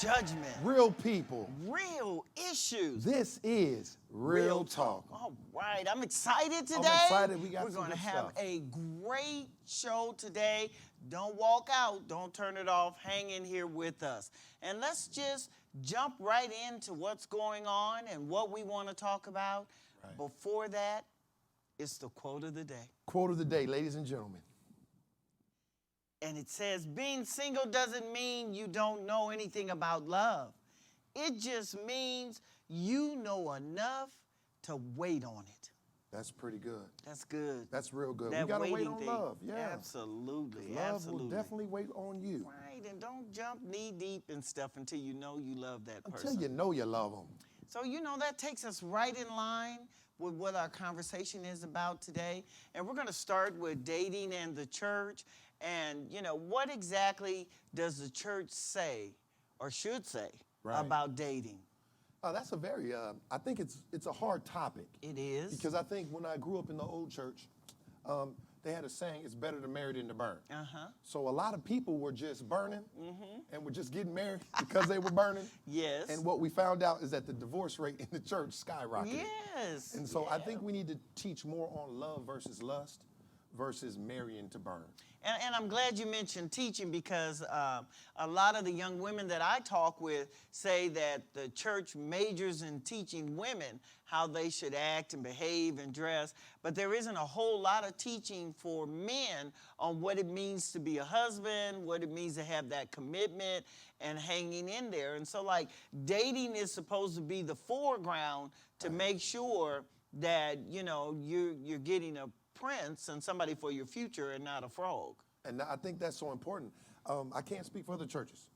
judgment, real people. real issues. This is Real Talk. All right, I'm excited today. I'm excited. We got We're some going to good have stuff. a great show today. Don't walk out. Don't turn it off. Hang in here with us. And let's just jump right into what's going on and what we want to talk about. Right. Before that, it's the quote of the day. Quote of the day, ladies and gentlemen. And it says, being single doesn't mean you don't know anything about love. It just means you know enough to wait on it. That's pretty good. That's good. That's real good. That We got to wait waiting on thing. love. Yeah. Absolutely. Love Absolutely. will definitely wait on you. Right, and don't jump knee deep and stuff until you know you love that person. Until you know you love them. So, that takes us right in line with what our conversation is about today. And we're going to start with dating and the church. And, what exactly does the church say or should say about dating? That's a very, I think it's a hard topic. It is. Because I think when I grew up in the old church, they had a saying, it's better to marry than to burn. Uh-huh. So a lot of people were just burning and were just getting married because they were burning. Yes. And what we found out is that the divorce rate in the church skyrocketed. Yes. And so I think we need to teach more on love versus lust versus marrying to burn. And I'm glad you mentioned teaching because a lot of the young women that I talk with say that the church majors in teaching women how they should act and behave and dress, but there isn't a whole lot of teaching for men on what it means to be a husband, what it means to have that commitment and hanging in there. And so dating is supposed to be the foreground to make sure that, you're getting a prince and somebody for your future and not a frog. And I think that's so important. I can't speak for other churches,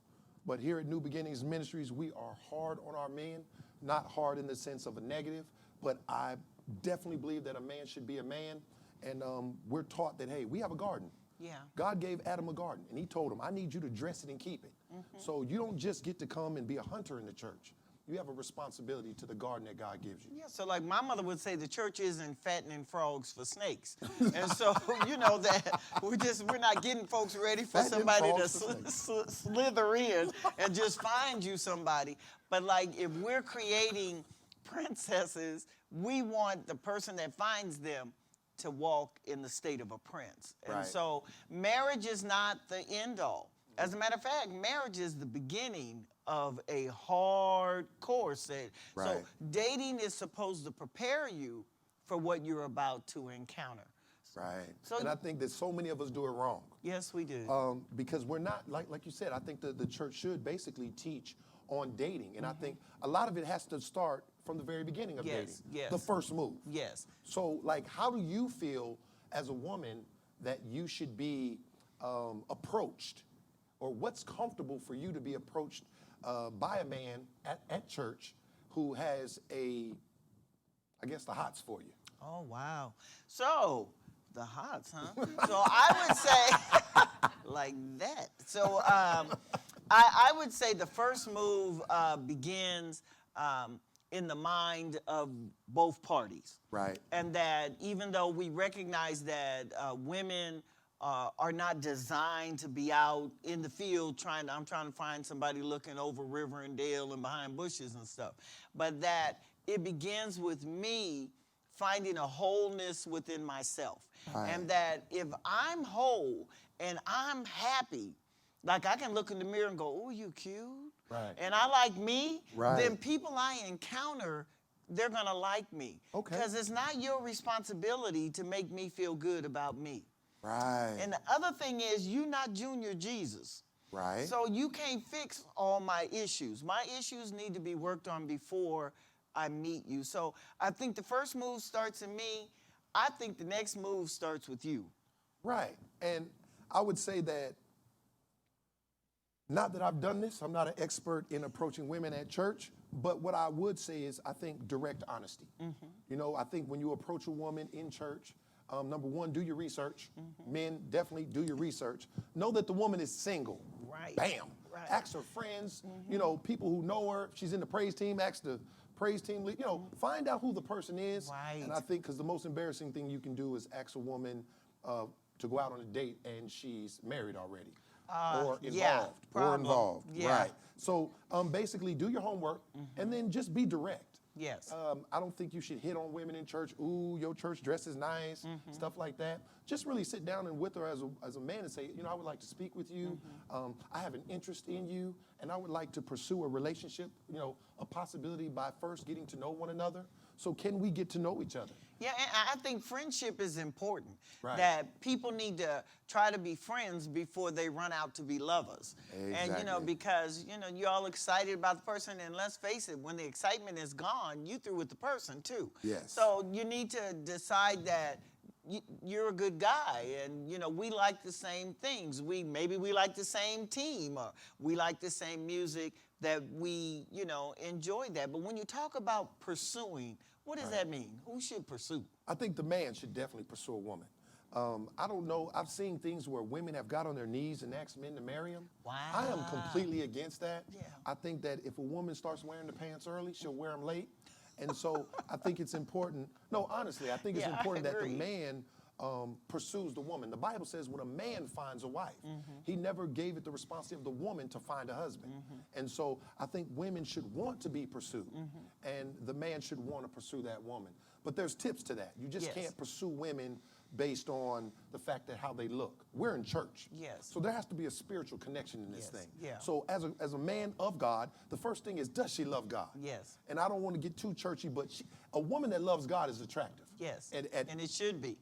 but here at New Beginnings Ministries, we are hard on our men, not hard in the sense of a negative, but I definitely believe that a man should be a man. And we're taught that, hey, we have a garden. Yeah. God gave Adam a garden, and he told him, I need you to dress it and keep it. So you don't just get to come and be a hunter in the church. You have a responsibility to the garden that God gives you. Yeah, so my mother would say the church isn't fattening frogs for snakes. And so, that we're not getting folks ready for somebody to slither in and just find you somebody. But if we're creating princesses, we want the person that finds them to walk in the state of a prince. And so marriage is not the end all. As a matter of fact, marriage is the beginning of a hard course. So dating is supposed to prepare you for what you're about to encounter. Right. So, and I think that so many of us do it wrong. Yes, we do. Because we're not, like you said, I think the church should basically teach on dating. And I think a lot of it has to start from the very beginning of dating. Yes. The first move. Yes. So, how do you feel as a woman that you should be approached? Or what's comfortable for you to be approached by a man at church who has the hots for you? Oh, wow. So, the hots, huh? So I would say like that. So I would say the first move begins in the mind of both parties. Right. And that even though we recognize that women are not designed to be out in the field I'm trying to find somebody looking over river and dale and behind bushes and stuff. But that it begins with me finding a wholeness within myself. Right. And that if I'm whole and I'm happy, I can look in the mirror and go, oh, you cute. Right. And I like me, right. Then people I encounter, they're gonna like me. Okay. Because it's not your responsibility to make me feel good about me. Right. And the other thing is, you're not Junior Jesus. Right. So you can't fix all my issues. My issues need to be worked on before I meet you. So I think the first move starts in me. I think the next move starts with you. Right. And I would say that, not that I've done this, I'm not an expert in approaching women at church, but what I would say is I think direct honesty. I think when you approach a woman in church, number one, do your research. Men, definitely do your research. Know that the woman is single. Right. Bam. Right. Ask her friends, people who know her. If she's in the praise team, ask the praise team lead. Find out who the person is. Right. And I think because the most embarrassing thing you can do is ask a woman to go out on a date and she's married already. or yeah, involved? Or problem. involved, Yeah. right. So basically do your homework and then just be direct. Yes. I don't think you should hit on women in church. Ooh, your church dress is nice, stuff like that. Just really sit down and with her as a man and say, I would like to speak with you. I have an interest in you, and I would like to pursue a relationship, a possibility by first getting to know one another. So can we get to know each other? Yeah, and I think friendship is important. Right. That people need to try to be friends before they run out to be lovers. Exactly. And because you're all excited about the person, and let's face it, when the excitement is gone, you through with the person too. Yes. So you need to decide that you're a good guy, and we like the same things. Maybe we like the same team, or we like the same music, that we enjoy that. But when you talk about pursuing, what does that mean? Who should pursue? I think the man should definitely pursue a woman. I don't know. I've seen things where women have got on their knees and asked men to marry them. Wow. I am completely against that. Yeah. I think that if a woman starts wearing the pants early, she'll wear them late. And so I think it's important. No, honestly, I think it's Yeah, I important that the agree. man pursues the woman. The Bible says when a man finds a wife, he never gave it the responsibility of the woman to find a husband. And so I think women should want to be pursued, and the man should want to pursue that woman. But there's tips to that. You just Yes. can't pursue women based on the fact that how they look. We're in church. Yes. So there has to be a spiritual connection in this Yes. thing. Yeah. So as a man of God, the first thing is, does she love God? Yes. And I don't want to get too churchy, but a woman that loves God is attractive. Yes. And it should be.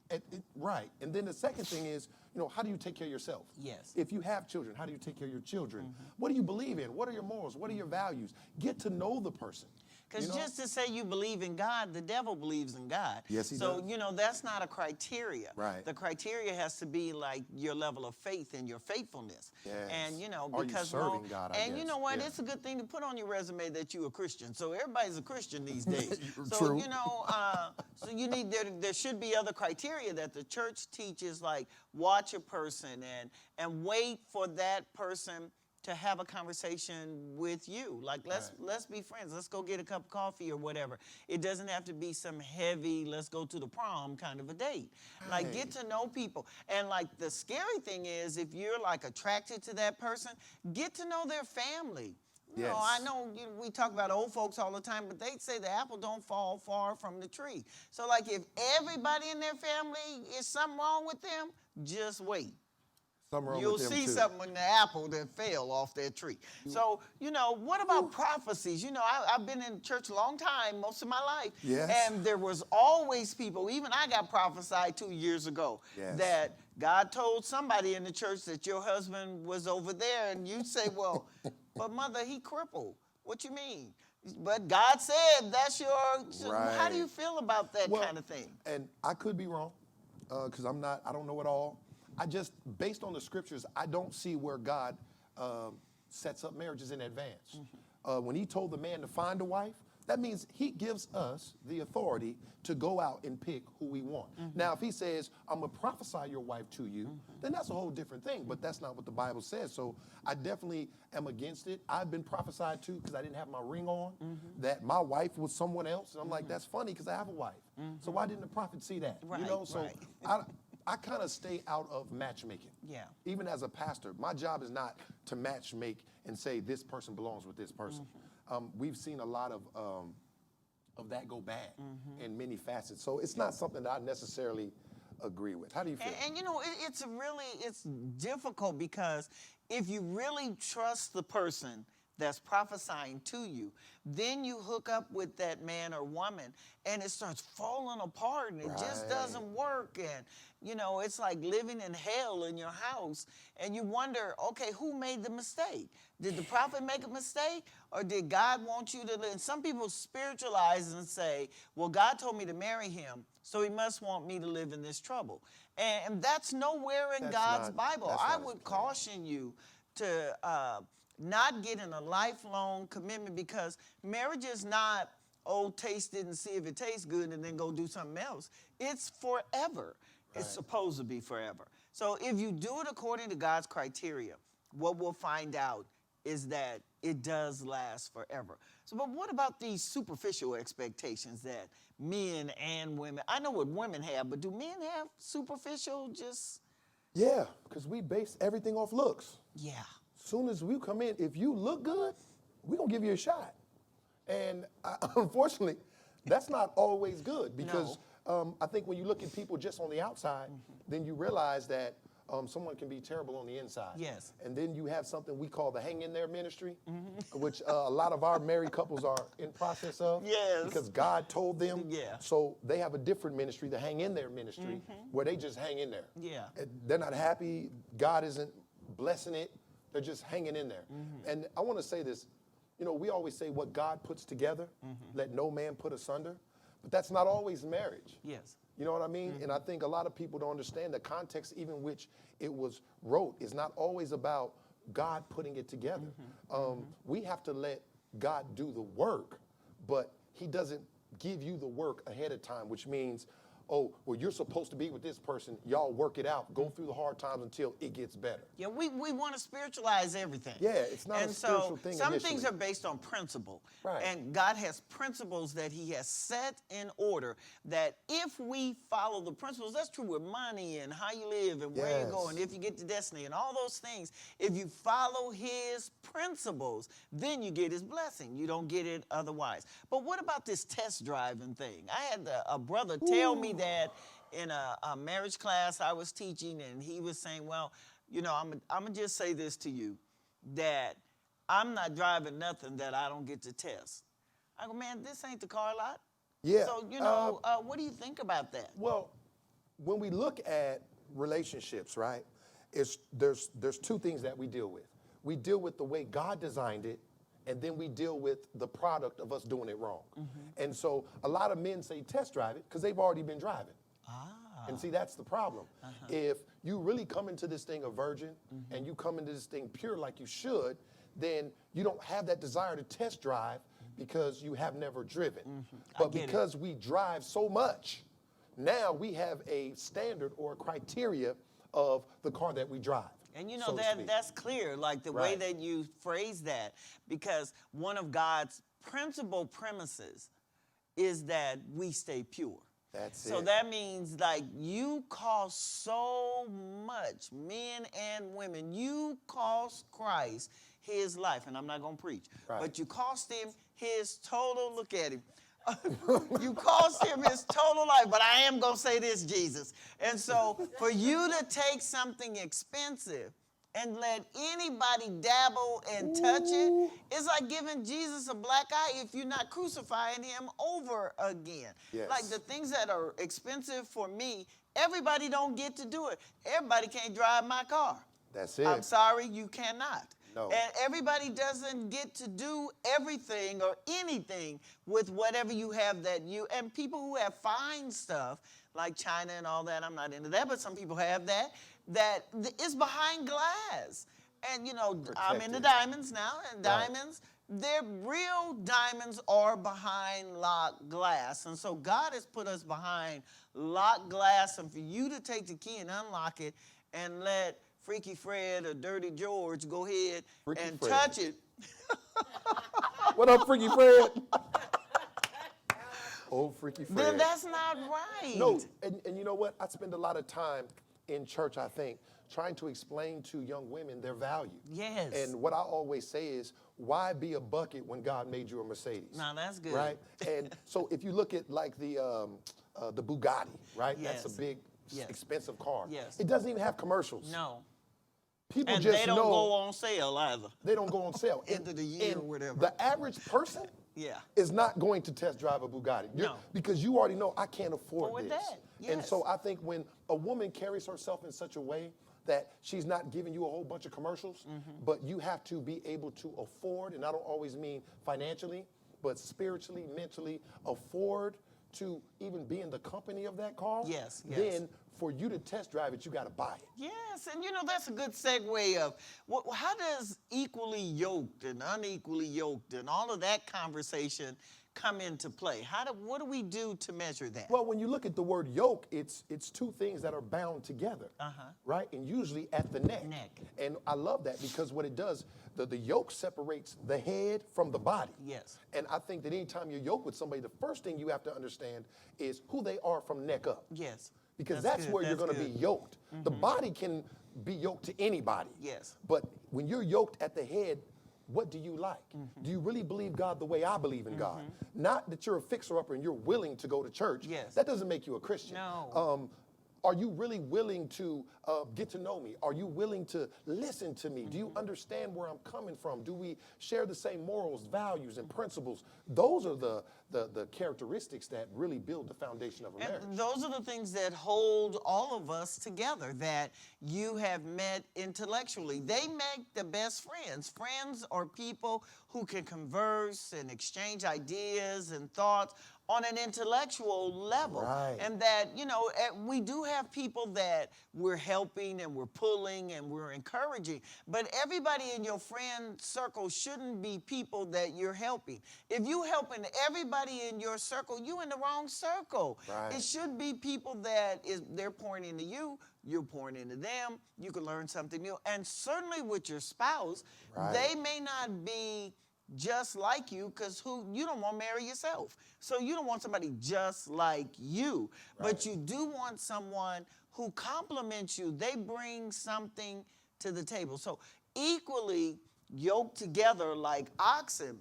right. And then the second thing is, how do you take care of yourself? Yes. If you have children, how do you take care of your children? What do you believe in? What are your morals? What are your values? Get to know the person. Because just to say you believe in God, the devil believes in God. Yes, he so, does. that's not a criteria. Right. The criteria has to be like your level of faith and your faithfulness. Yes. And, Are you because serving God, I and you guess. know what? Yeah. It's a good thing to put on your resume that you're a Christian. So everybody's a Christian these days. So, True. so you need, there should be other criteria that the church teaches, like watch a person and wait for that person to have a conversation with you. Like, let's be friends. Let's go get a cup of coffee or whatever. It doesn't have to be some heavy, let's go to the prom kind of a date. Like, get to know people. And like, the scary thing is, if you're like attracted to that person, get to know their family. Yes. I know we talk about old folks all the time, but they say the apple don't fall far from the tree. So like, if everybody in their family is something wrong with them, just wait. You'll see something in the apple that fell off that tree. So, what about prophecies? I've been in church a long time, most of my life. Yes. And there was always people, even I got prophesied 2 years ago, Yes. that God told somebody in the church that your husband was over there. And you say, well, but mother, he crippled. What you mean? But God said that's your, so how do you feel about that kind of thing? And I could be wrong, because I don't know it all. I just, based on the scriptures, I don't see where God sets up marriages in advance. When he told the man to find a wife, that means he gives us the authority to go out and pick who we want. Now, if he says, I'm going to prophesy your wife to you, then that's a whole different thing, but that's not what the Bible says. So I definitely am against it. I've been prophesied to because I didn't have my ring on, that my wife was someone else. And I'm like, that's funny because I have a wife. So why didn't the prophet see that? Right, So I kind of stay out of matchmaking. Yeah. Even as a pastor, my job is not to matchmake and say this person belongs with this person. We've seen a lot of that go bad in many facets. So it's not something that I necessarily agree with. How do you feel? And it's difficult, because if you really trust the person that's prophesying to you, then you hook up with that man or woman and it starts falling apart and it just doesn't work. And, it's like living in hell in your house. And you wonder, okay, who made the mistake? Did the prophet make a mistake, or did God want you to live? And some people spiritualize and say, well, God told me to marry him, so he must want me to live in this trouble. And that's nowhere in God's Bible. I would caution you to not get in a lifelong commitment, because marriage is not, taste it and see if it tastes good and then go do something else. It's forever. It's supposed to be forever. So if you do it according to God's criteria, what we'll find out is that it does last forever. So, but what about these superficial expectations that men and women, I know what women have, but do men have superficial, just Yeah, because we base everything off looks. Yeah. Soon as we come in, if you look good, we're going to give you a shot. And unfortunately, that's not always good because I think when you look at people just on the outside, then you realize that someone can be terrible on the inside. Yes. And then you have something we call the hang in there ministry, which a lot of our married couples are in process of. Yes. Because God told them. Yeah. So they have a different ministry, the hang in there ministry, where they just hang in there. Yeah. And they're not happy. God isn't blessing it. They're just hanging in there. And I want to say this. You know, we always say what God puts together, let no man put asunder. But that's not always marriage. Yes. You know what I mean? And I think a lot of people don't understand the context even which it was wrote is not always about God putting it together. We have to let God do the work, but he doesn't give you the work ahead of time, which means, oh, well, you're supposed to be with this person. Y'all work it out. Go through the hard times until it gets better. Yeah, we want to spiritualize everything. Yeah, it's not a spiritual thing some initially. things are based on principle. Right. And God has principles that he has set in order that if we follow the principles, that's true with money and how you live and where you go and if you get to destiny and all those things. If you follow his principles, then you get his blessing. You don't get it otherwise. But what about this test driving thing? I had a brother tell me that in a marriage class I was teaching, and he was saying, well, you know, I'm going to just say this to you, that I'm not driving nothing that I don't get to test. I go, man, this ain't the car lot. Yeah. So, you know, what do you think about that? Well, when we look at relationships, right, there's two things that we deal with. We deal with the way God designed it, and then we deal with the product of us doing it wrong. And so a lot of men say test drive it because they've already been driving. And see, that's the problem. If you really come into this thing a virgin and you come into this thing pure like you should, then you don't have that desire to test drive because you have never driven. But because we drive so much, now we have a standard or a criteria of the car that we drive. And you know, so to speak. that's clear, like the way Right. that you phrase that, because one of God's principal premises is that we stay pure. That's So it. that means, like, you cost so much, men and women, you cost Christ his life, and I'm not going to preach, Right. but you cost him his total, look at him, you cost him his total life, but I am going to say this, Jesus. And so for you to take something expensive and let anybody dabble and touch it, it's like giving Jesus a black eye if you're not crucifying him over again. Yes. Like the things that are expensive for me, everybody don't get to do it. Everybody can't drive my car. That's it. I'm sorry, you cannot. No. And everybody doesn't get to do everything or anything with whatever you have and people who have fine stuff like China and all that, I'm not into that, but some people have that is behind glass. And you know, I'm into Protected. diamonds now, and Right. diamonds, their real diamonds are behind locked glass. And so God has put us behind locked glass, and for you to take the key and unlock it and let Freaky Fred or Dirty George go ahead Freaky and Fred. touch it. What up, Freaky Fred? Old Freaky Fred. Then that's not right. No, and you know what? I spend a lot of time in church, I think, trying to explain to young women their value. Yes. And what I always say is, why be a bucket when God made you a Mercedes? Now that's good. Right? And so if you look at like the Bugatti, right? Yes. That's a big, Yes. expensive car. Yes. It doesn't even have commercials. No. People And just they don't know go on sale either. they don't go on sale. End of the year and or whatever. The average person Yeah. is not going to test drive a Bugatti. No. Because you already know I can't afford Afford this. that, And yes. so I think when a woman carries herself in such a way that she's not giving you a whole bunch of commercials, but you have to be able to afford, and I don't always mean financially, but spiritually, mentally, afford to even be in the company of that car. Yes, yes. Then for you to test drive it, you got to buy it. Yes, and you know, that's a good segue of how does equally yoked and unequally yoked and all of that conversation come into play? What do we do to measure that? Well, when you look at the word yoke, it's two things that are bound together, right? And usually at the neck. And I love that because what it does, the yoke separates the head from the body. Yes. And I think that anytime you're yoked with somebody, the first thing you have to understand is who they are from neck up. Yes. because That's that's good, where you're that's going to be good. yoked. The body can be yoked to anybody. Yes. But when you're yoked at the head, what do you like? Do you really believe God the way I believe in God? Not that you're a fixer-upper and you're willing to go to church. Yes. That doesn't make you a Christian. No. Are you really willing to get to know me? Are you willing to listen to me? Do you understand where I'm coming from? Do we share the same morals, values, and principles? Those are the characteristics that really build the foundation of a marriage. And those are the things that hold all of us together, that you have met intellectually. They make the best friends. Friends are people who can converse and exchange ideas and thoughts on an intellectual level. Right. And that, we do have people that we're helping and we're pulling and we're encouraging, but everybody in your friend circle shouldn't be people that you're helping. If you're helping everybody in your circle, you're in the wrong circle. Right. It should be people that they're pouring into you, you're pouring into them, you can learn something new. And certainly with your spouse, Right. they may not be just like you, because you don't want to marry yourself. So you don't want somebody just like you. Right. But you do want someone who complements you. They bring something to the table. So equally yoked together like oxen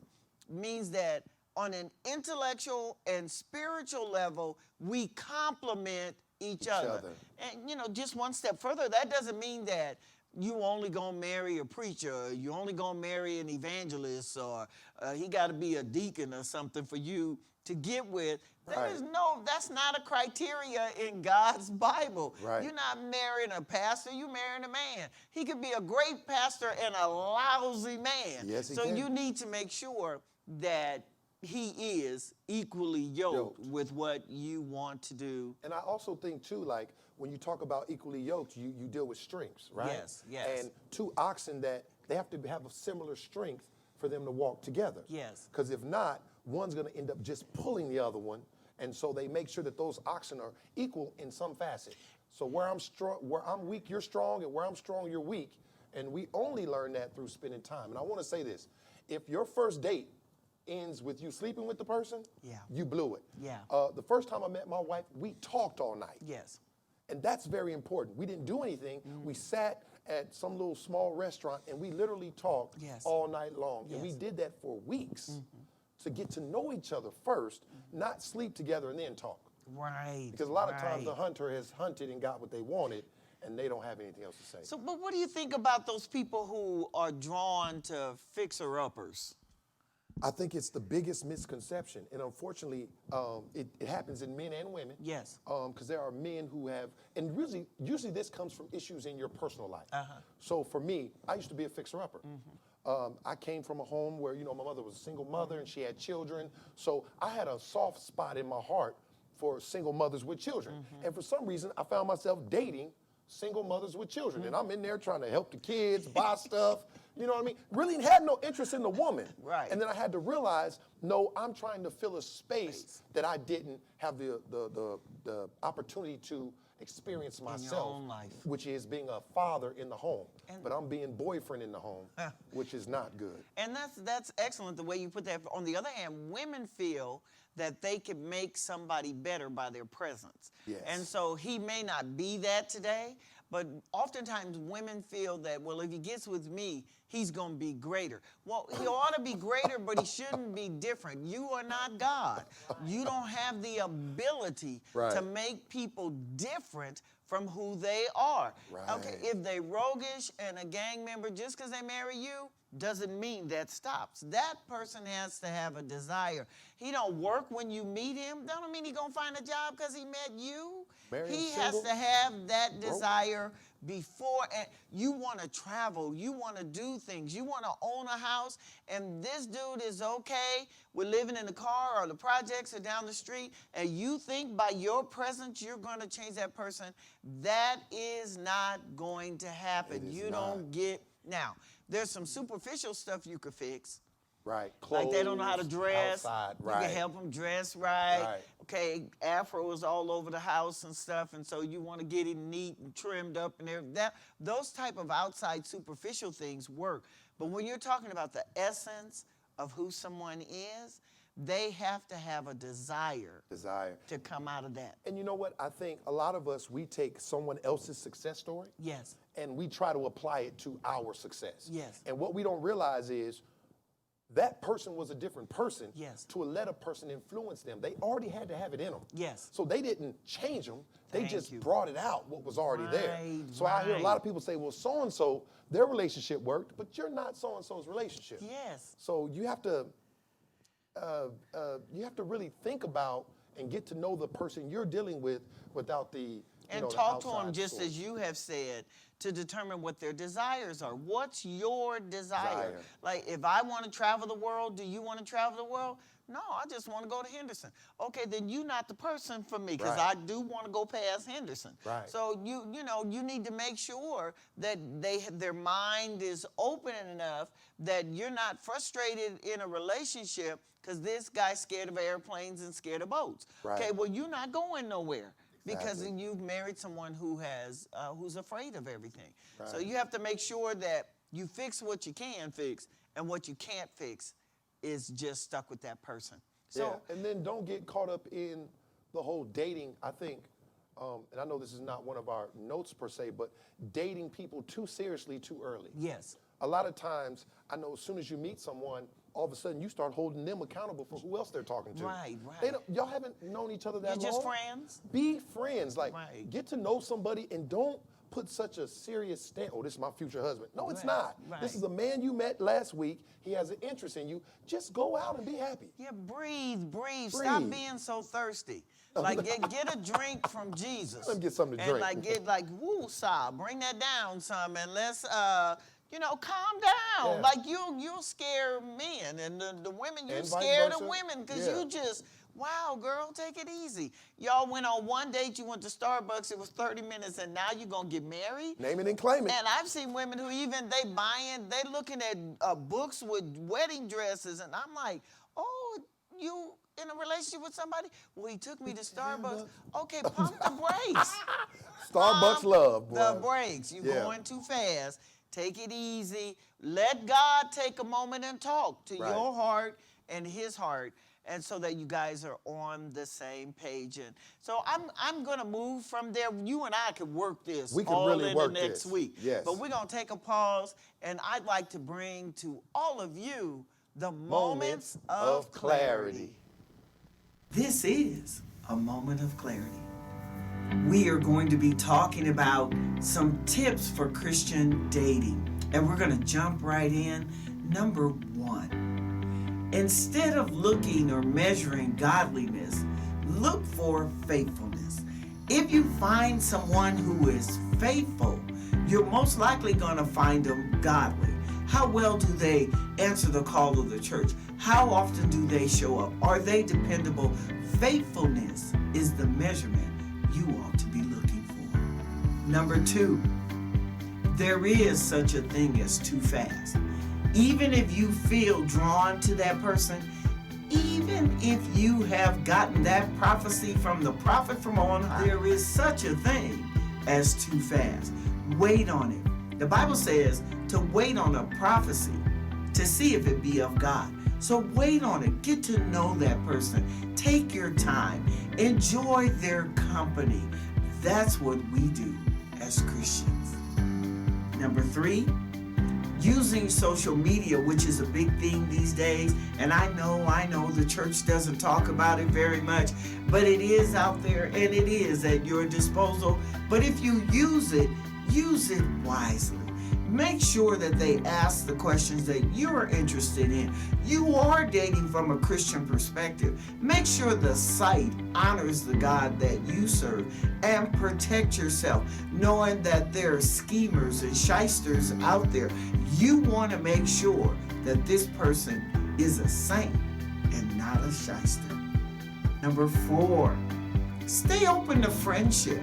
means that on an intellectual and spiritual level, we complement each other. And just one step further, that doesn't mean that you only gonna marry a preacher, or you only gonna marry an evangelist, or he gotta be a deacon or something for you to get with. Right. That's not a criteria in God's Bible. Right. You're not marrying a pastor, you're marrying a man. He could be a great pastor and a lousy man. Yes, he so can. you need to make sure that he is equally yoked with what you want to do. And I also think too, like when you talk about equally yoked, you deal with strengths, right? Yes, yes. And two oxen that they have to have a similar strength for them to walk together. Yes. Because if not, one's going to end up just pulling the other one, and so they make sure that those oxen are equal in some facet. So where I'm strong, where I'm weak, you're strong, and where I'm strong, you're weak. And we only learn that through spending time. And I want to say this: if your first date ends with you sleeping with the person, Yeah. you blew it. Yeah. The first time I met my wife, we talked all night. Yes. And that's very important. We didn't do anything. We sat at some little small restaurant and we literally talked Yes. all night long. And we Yes. did that for weeks to get to know each other first, not sleep together and then talk. Right. Because a lot of times right. the hunter has hunted and got what they wanted and they don't have anything else to say. So, but what do you think about those people who are drawn to fixer-uppers? I think it's the biggest misconception. And unfortunately, it happens in men and women. Yes. Because there are men who have, and usually this comes from issues in your personal life. So for me, I used to be a fixer-upper. I came from a home where, my mother was a single mother and she had children. So I had a soft spot in my heart for single mothers with children. And for some reason, I found myself dating single mothers with children. And I'm in there trying to help the kids, buy stuff. You know what I mean? Really had no interest in the woman. Right. And then I had to realize, no, I'm trying to fill a space that I didn't have the opportunity to experience myself, own life. which is being a father in the home. But I'm being boyfriend in the home, which is not good. And that's excellent the way you put that. On the other hand, women feel that they can make somebody better by their presence. Yes. And so he may not be that today, but oftentimes women feel that, well, if he gets with me, he's going to be greater. Well, he ought to be greater, but he shouldn't be different. You are not God. You don't have the ability Right. to make people different from who they are. Right. Okay, if they roguish and a gang member, just because they marry you, doesn't mean that stops. That person has to have a desire. He don't work when you meet him. That don't mean he gonna find a job because he met you. Married He and has single? to have that desire before. And you want to travel. You want to do things. You want to own a house. And this dude is okay with living in the car or the projects or down the street. And you think by your presence you're going to change that person. That is not going to happen. It is You not. don't get. Now, there's some superficial stuff you could fix. Right. Like they don't know how to Clothes, dress. outside, You right. can help them dress right. Right. Okay, afro is all over the house and stuff, and so you want to get it neat and trimmed up and everything. Those type of outside superficial things work. But when you're talking about the essence of who someone is, they have to have a desire to come out of that. And you know what? I think a lot of us, we take someone else's success story Yes. and we try to apply it to our success. Yes. And what we don't realize is that person was a different person Yes. to let a person influence them. They already had to have it in them. Yes. So they didn't change them. They Thank just you. brought it out, what was already there. Right, So I hear a lot right. of people say, well, so-and-so, their relationship worked, but you're not so-and-so's relationship. Yes. So you have to really think about and get to know the person you're dealing with without the And talk to them just as you have said to determine what their desires are. What's your desire? Like, if I want to travel the world, do you want to travel the world? No, I just want to go to Henderson. Okay, then you're not the person for me because Right. I do want to go past Henderson. Right. So you need to make sure that their mind is open enough that you're not frustrated in a relationship because this guy's scared of airplanes and scared of boats. Right. Okay, well, you're not going nowhere. Because Exactly. you've married someone who's afraid of everything. Right. So you have to make sure that you fix what you can fix, and what you can't fix is just stuck with that person. So yeah, and then don't get caught up in the whole dating. I think, and I know this is not one of our notes per se, but dating people too seriously too early. yes, A lot of times, I know as soon as you meet someone, all of a sudden you start holding them accountable for who else they're talking to. Right, right. Y'all haven't known each other that you're long. just friends. Be friends. Like, Right. get to know somebody and don't put such a serious stand. Oh, this is my future husband. No, it's Right, not. right. This is a man you met last week. He has an interest in you. Just go out and be happy. Yeah, breathe. Stop Breathe. being so thirsty. Like get a drink from Jesus. Let me get something to and drink. like get like woo-saw, bring that down some, and let's calm down. Yeah. Like you'll scare men, and the women, you And vice scare the versa. women because Yeah. you just, wow, girl, take it easy. Y'all went on one date, you went to Starbucks, it was 30 minutes, and now you're gonna get married? Name it and claim it. And I've seen women who they looking at books with wedding dresses, and I'm like, oh, you in a relationship with somebody? Well, he took me to Starbucks. Okay, pump the brakes. Starbucks Pump love, boy. the brakes. You're Yeah. going too fast. Take it easy. Let God take a moment and talk to Right. your heart and his heart, and so that you guys are on the same page. And so I'm gonna move from there. You and I could work this We could all really in work the next this. week. Yes. But we're gonna take a pause, and I'd like to bring to all of you the moments of clarity. This is a moment of clarity. We are going to be talking about some tips for Christian dating. And we're going to jump right in. Number 1, instead of looking or measuring godliness, look for faithfulness. If you find someone who is faithful, you're most likely going to find them godly. How well do they answer the call of the church? How often do they show up? Are they dependable? Faithfulness is the measurement you ought to be looking for. Number 2, there is such a thing as too fast. Even if you feel drawn to that person, even if you have gotten that prophecy from the prophet from on high, there is such a thing as too fast. Wait on it. The Bible says to wait on a prophecy to see if it be of God. So wait on it. Get to know that person. Take your time. Enjoy their company. That's what we do as Christians. Number 3, using social media, which is a big thing these days. And I know the church doesn't talk about it very much, but it is out there and it is at your disposal. But if you use it wisely. Make sure that they ask the questions that you're interested in. You are dating from a Christian perspective. Make sure the site honors the God that you serve, and protect yourself, knowing that there are schemers and shysters out there. You want to make sure that this person is a saint and not a shyster. Number 4, stay open to friendship.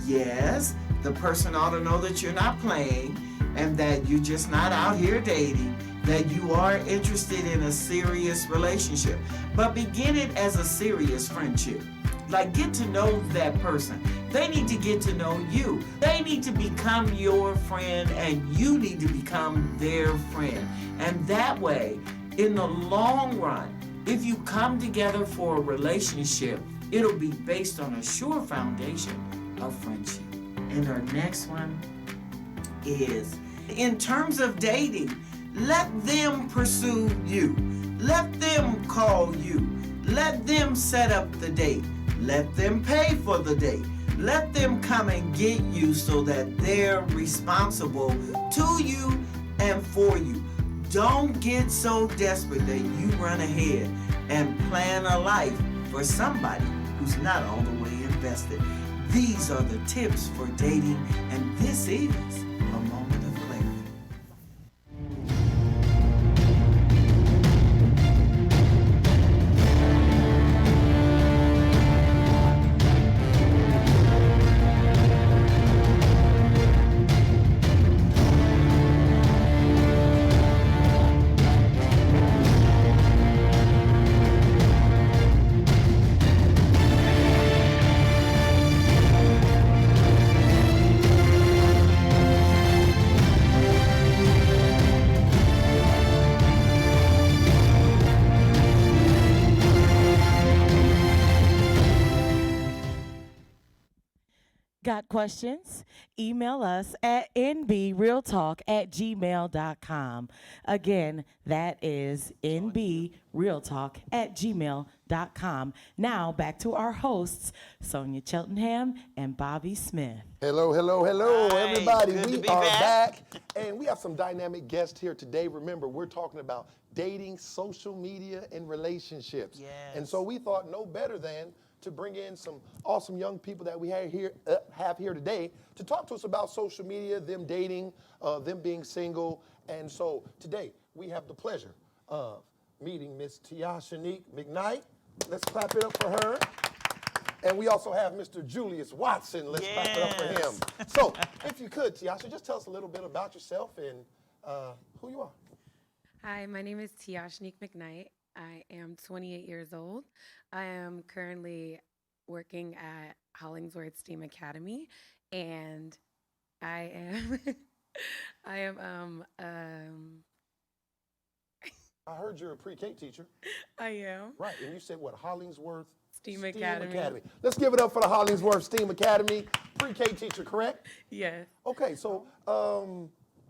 Yes, the person ought to know that you're not playing, and that you're just not out here dating, that you are interested in a serious relationship. But begin it as a serious friendship. Like, get to know that person. They need to get to know you. They need to become your friend, and you need to become their friend. And that way, in the long run, If you come together for a relationship, it'll be based on a sure foundation of friendship. And our next one is, in terms of dating, let them pursue you. Let them call you. Let them set up the date. Let them pay for the date. Let them come and get you so that they're responsible to you and for you. Don't get so desperate that you run ahead and plan a life for somebody who's not all the way invested. These are the tips for dating, and this is a moment of clarity. Got questions? Email us at nbrealtalk@gmail.com. Again, that is nbrealtalk@gmail.com. Now back to our hosts, Sonia Cheltenham and Bobby Smith. Hello, hello, hello, Right, everybody. good to We be are back. and we have some dynamic guests here today. Remember, we're talking about dating, social media, and relationships. Yes. And so we thought no better than to bring in some awesome young people that we have here today to talk to us about social media, them dating, them being single. And so today we have the pleasure of meeting Miss Tiashanique McKnight. Let's clap it up for her. And we also have Mr. Julius Watson. Let's clap it up for him. So if you could, Tiasha, just tell us a little bit about yourself and who you are. Hi, my name is Tiashanique McKnight. I am 28 years old. I am currently working at Hollingsworth STEAM Academy, and I am I heard you're a pre-K teacher. I am Right, and you said what, Hollingsworth STEAM Academy. Let's give it up for the Hollingsworth STEAM Academy. Pre-K teacher, correct? Yes. Okay, so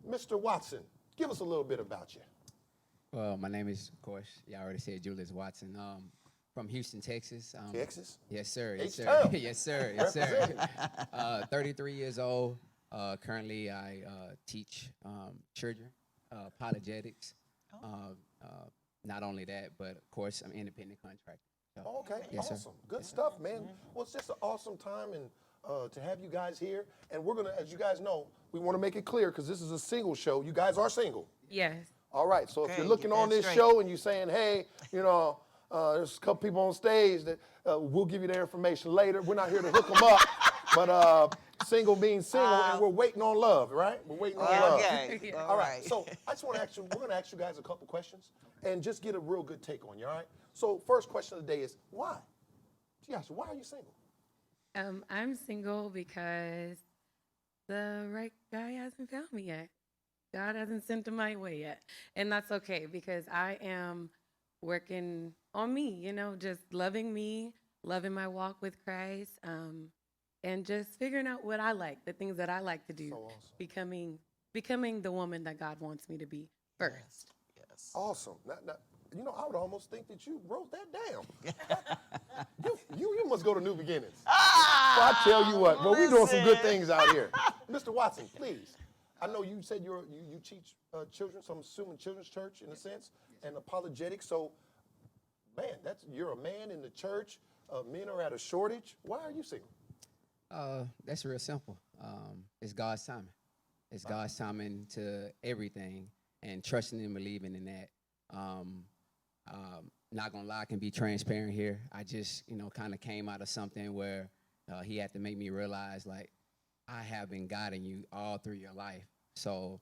Mr. Watson, give us a little bit about you. Well, my name is, of course, y'all already said Julius Watson. From Houston, Texas. Texas? Yes, sir. Yes, sir. H-Town. Yes, sir. Yes, sir. 33 years old. Currently, I teach children apologetics. Not only that, but of course, I'm an independent contractor. So, Okay, yes, sir. awesome. Good stuff, man. Well, it's just an awesome time and to have you guys here. And we're gonna, as you guys know, we wanna make it clear, because this is a single show. You guys are single. Yes. All right, so if Okay, you're looking get on that this straight. show and you're saying, hey, you know, there's a couple people on stage that we'll give you their information later. We're not here to hook them up, but single means single, and we're waiting on love, right? We're waiting on love. Okay. All right, so I just want to ask you, we're going to ask you guys a couple questions and just get a real good take on you, all right? So first question of the day is, why? Tiasha, why are you single? I'm single because the right guy hasn't found me yet. God hasn't sent him my way yet. And that's okay, because I am working on me, you know, just loving me, loving my walk with Christ, and just figuring out what I like, the things that I like to do, So awesome. becoming the woman that God wants me to be first. Yes. Awesome. Now, you know, I would almost think that you wrote that down. you must go to New Beginnings. So I tell you what, well, we're doing some good listen. things out here. Mr. Watson, please. I know you said you teach children, so I'm assuming children's church in a sense, and apologetics. So, man, you're a man in the church. Men are at a shortage. Why are you single? That's real simple. It's God's timing. It's God's timing to everything, and trusting and believing in that. Not gonna lie, I can be transparent here. I just, kind of came out of something where he had to make me realize, like, I have been guiding you all through your life. So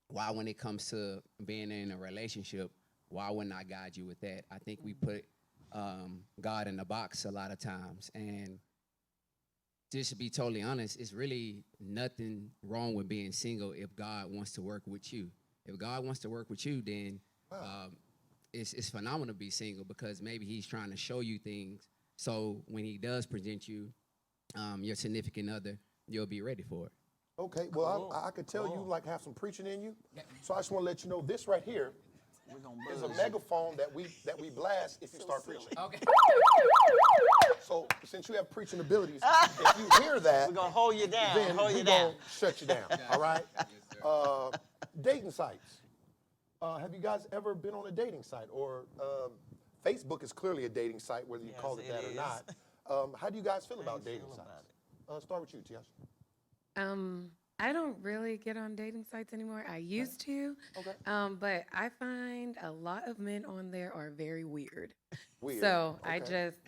why, when it comes to being in a relationship, why wouldn't I guide you with that? I think we put God in the box a lot of times. And just to be totally honest, it's really nothing wrong with being single if God wants to work with you. If God wants to work with you, then it's phenomenal to be single because maybe he's trying to show you things. So when he does present you your significant other, you'll be ready for it. Okay, well, Cool. I could tell you Cool. like have some preaching in you. So I just want to let you know this right here We're gonna is a buzz. megaphone that we blast if you start preaching. Okay. So since you have preaching abilities, if you hear that, We're gonna hold you down. then Hold we you gonna down. shut you down. All right. Dating sites. Have you guys ever been on a dating site or Facebook is clearly a dating site, whether you Yes, call it it that or is. not. How do you guys feel about do you dating feel sites? Start with you, Tiasha. I don't really get on dating sites anymore. I used to. Okay. But I find a lot of men on there are very weird. Weird. So I Okay. just,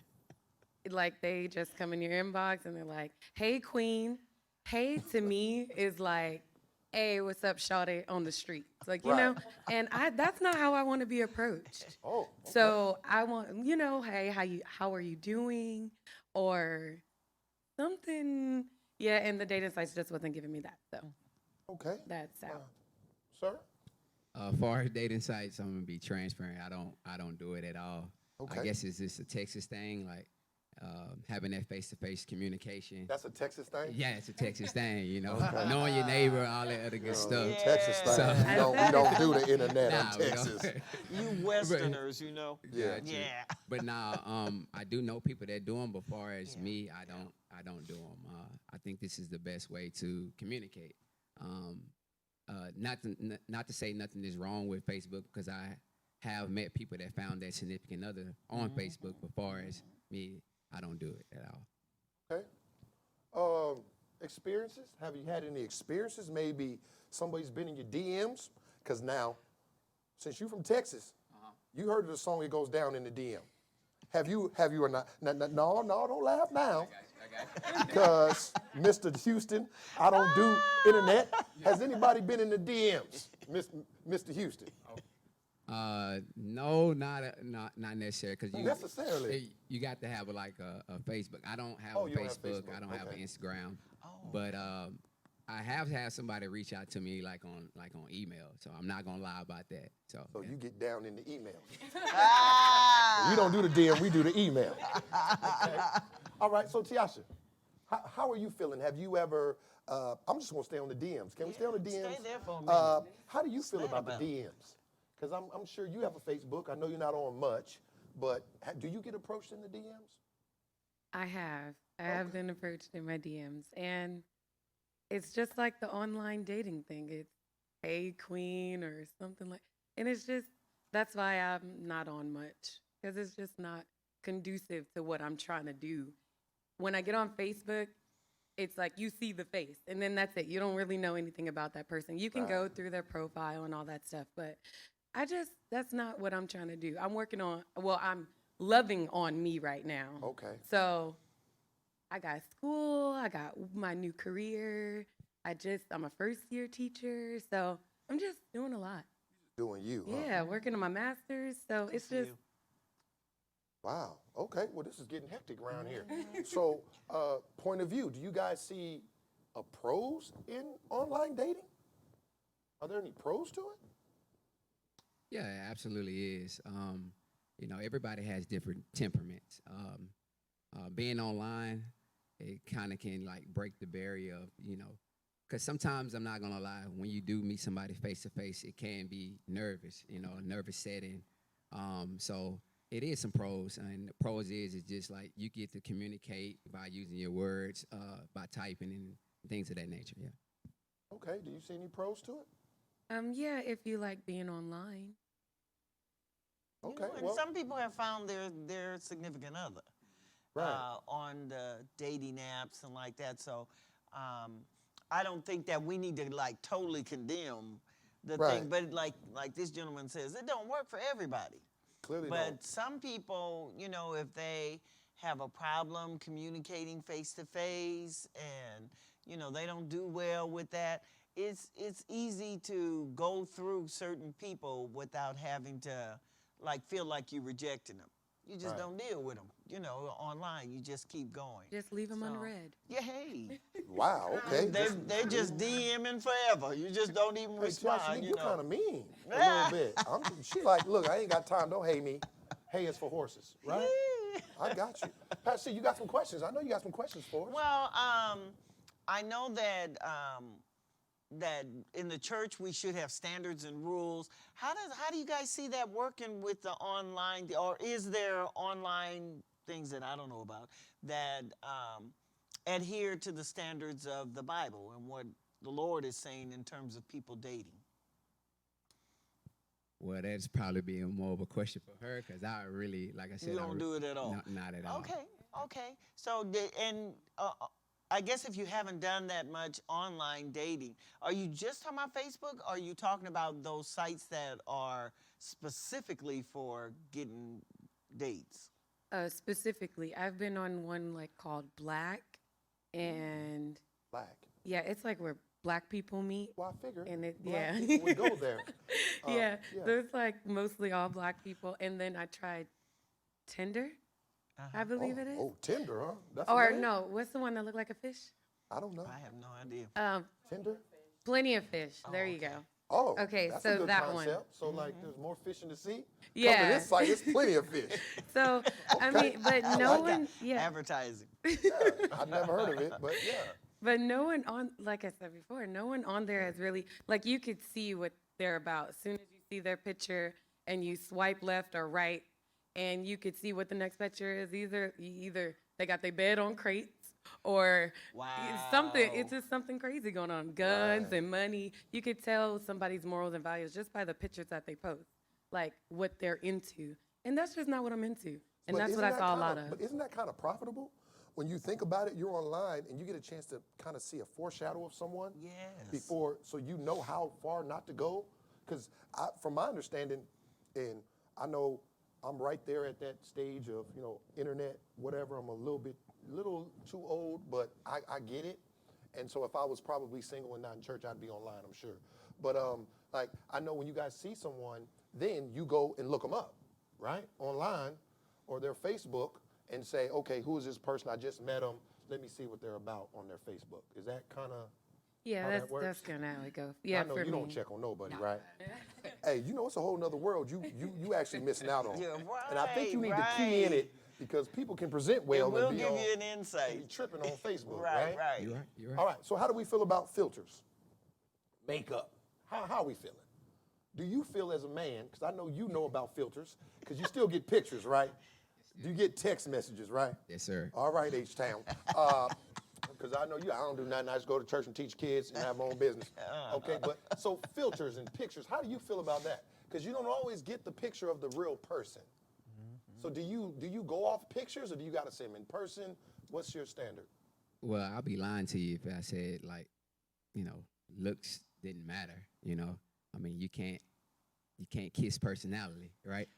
like, they just come in your inbox and they're like, hey, queen. Hey to me is like, hey, what's up, shawty, on the street. It's like, you know, and that's not how I want to be approached. Oh. So I want, hey, how are you doing? Or something. Yeah, and the dating sites just wasn't giving me that. So Okay. that's out. Sir. Far as dating sites, I'm gonna be transparent. I don't do it at all. Okay. I guess it's just a Texas thing, like having that face-to-face communication. That's a Texas thing? Yeah, it's a Texas thing, knowing your neighbor, all that other good stuff. Texas thing. So- We don't do the internet Nah, in we don't. Texas. You Westerners, you know. Yeah. Yeah. But now, I do know people that do them. But far as me, I don't do them. I think this is the best way to communicate. Not to say nothing is wrong with Facebook because I have met people that found their significant other on Facebook. But far as me, I don't do it at all. Okay. Experiences? Have you had any experiences? Maybe somebody's been in your DMs? Because now, since you're from Texas, you heard of the song "It Goes Down in the DM." Have you or not? No, don't laugh now. Because Mr. Houston, I don't do internet. Has anybody been in the DMs, Mr. Houston? No, not necessarily. Because Necessarily. you got to have a Facebook. I don't have Oh, a you don't have Facebook. Facebook. I don't have an Okay. Instagram. But I have had somebody reach out to me like on email. So I'm not gonna lie about that. So So yeah. you get down in the email. Ah! We don't do the DM, we do the email. Okay. All right, so Tiasha, how are you feeling? Have you ever, I'm just gonna stay on the DMs. Can we stay on the DMs? Stay there for a minute. How do you feel Stay about the about it. DMs? Because I'm sure you have a Facebook. I know you're not on much, but do you get approached in the DMs? I have been approached in my DMs, and it's just like the online dating thing. It's hey queen or something like, and it's just that's why I'm not on much because it's just not conducive to what I'm trying to do. When I get on Facebook, it's like you see the face, and then that's it. You don't really know anything about that person. You can go through their profile and all that stuff, but that's not what I'm trying to do. I'm loving on me right now. Okay. So I got school, I got my new career. I'm a first-year teacher, so I'm just doing a lot. Doing you, huh? Yeah, working on my master's, so it's for just, you. Wow. Okay. Well, this is getting hectic around here. So, point of view, do you guys see pros in online dating? Are there any pros to it? Yeah, it absolutely is. Everybody has different temperaments. Being online, it kind of can break the barrier of, because sometimes I'm not gonna lie, when you do meet somebody face to face, it can be nervous, a nervous setting. So it is some pros, and the pros is just you get to communicate by using your words, by typing and things of that nature. Yeah. Okay. Do you see any pros to it? yeah, if you like being online. You Okay. know, and Well, some people have found their significant other right. on the dating apps and like that. So I don't think that we need to totally condemn the Right. thing. But like this gentleman says, it don't work for everybody. Clearly But don't. some people, if they have a problem communicating face to face and, they don't do well with that, it's easy to go through certain people without having to feel like you're rejecting them. You just Right. don't deal with them, online. You just keep going. Just leave them So- unread. Yeah, hey. Wow, okay. They just DMing forever. You just don't even Hey, respond. Chelsea, You you know. kind of mean a little bit. She like, look, I ain't got time. Don't hate me. Hay is for horses, right? I got you. Pastor C, you got some questions. I know you got some questions for us. Well, I know that that in the church we should have standards and rules. How do you guys see that working with the online, or is there online things that I don't know about that adhere to the standards of the Bible and what the Lord is saying in terms of people dating? Well, that's probably being more of a question for her because I really, like I said, You don't do it at all. Not at all. Okay. So, I guess if you haven't done that much online dating, are you just talking about Facebook? Or are you talking about those sites that are specifically for getting dates? Specifically, I've been on one like called Black, and Black. yeah, it's like where Black people meet. Well, I figured. And it, Black yeah. people would go there. Yeah, yeah. so it's like mostly all Black people. And then I tried Tinder, I believe it is. Oh, Tinder, huh? That's a Or name? no, what's the one that looked like a fish? I don't know. I have no idea. Tinder? Plenty of fish. There you go. Oh, Okay, that's so a good that one. concept. So, like, there's more fish in the sea? Come Yeah. to this site, there's plenty of fish. So, I mean, but no one, yeah, Advertising. I've never heard of it, but yeah. but no one on, like I said before, no one on there has really, like you could see what they're about. As soon as you see their picture and you swipe left or right, and you could see what the next picture is. Either they got their bed on crates or it's something. It's just something crazy going on. Guns and money. You could tell somebody's morals and values just by the pictures that they post, like what they're into. And that's just not what I'm into. And But that's isn't what I that saw a kinda- lot of. But isn't that kind of profitable? When you think about it, you're online and you get a chance to kind of see a foreshadow of someone Yes. before, so you know how far not to go. Because from my understanding, and I know I'm right there at that stage of, internet, whatever. I'm a little too old, but I get it. And so if I was probably single and not in church, I'd be online, I'm sure. But like, I know when you guys see someone, then you go and look them up, right? Online or their Facebook and say, okay, who is this person? I just met them. Let me see what they're about on their Facebook. Is that kind of Yeah, how that that's works? kind of how it goes. Yeah, I know for you me. don't check on nobody, right? Hey, it's a whole nother world you actually missing out on. Yeah, And I think you need right, to key in it because people can present well It will and be give on, you an and insight. be tripping on Facebook, Right. You're right. All right, so how do we feel about filters? Makeup. How are we feeling? Do you feel as a man, because I know you know about filters, because you still get pictures, right? You get text messages, right? Yes, sir. All right, H-Town. Because I know you, I don't do nothing. I just go to church and teach kids and have my own business. Okay, but so filters and pictures, how do you feel about that? Because you don't always get the picture of the real person. So do you go off pictures or do you got to see them in person? What's your standard? Well, I'll be lying to you if I said like, looks didn't matter. I mean, you can't kiss personality, right?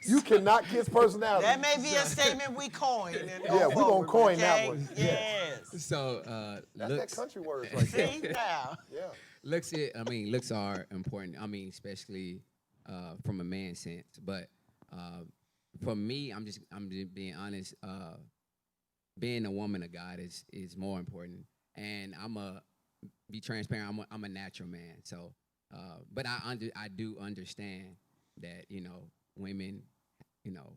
You cannot kiss personality. That may be a statement we coin. And Yeah, we gonna forward, coin that okay? one. Yes. So That's looks, that country words right there. See now. Yeah. looks are important. I mean, especially from a man's sense. But for me, I'm just being honest. Being a woman of God is more important. And be transparent. I'm a natural man. So, but I do understand that women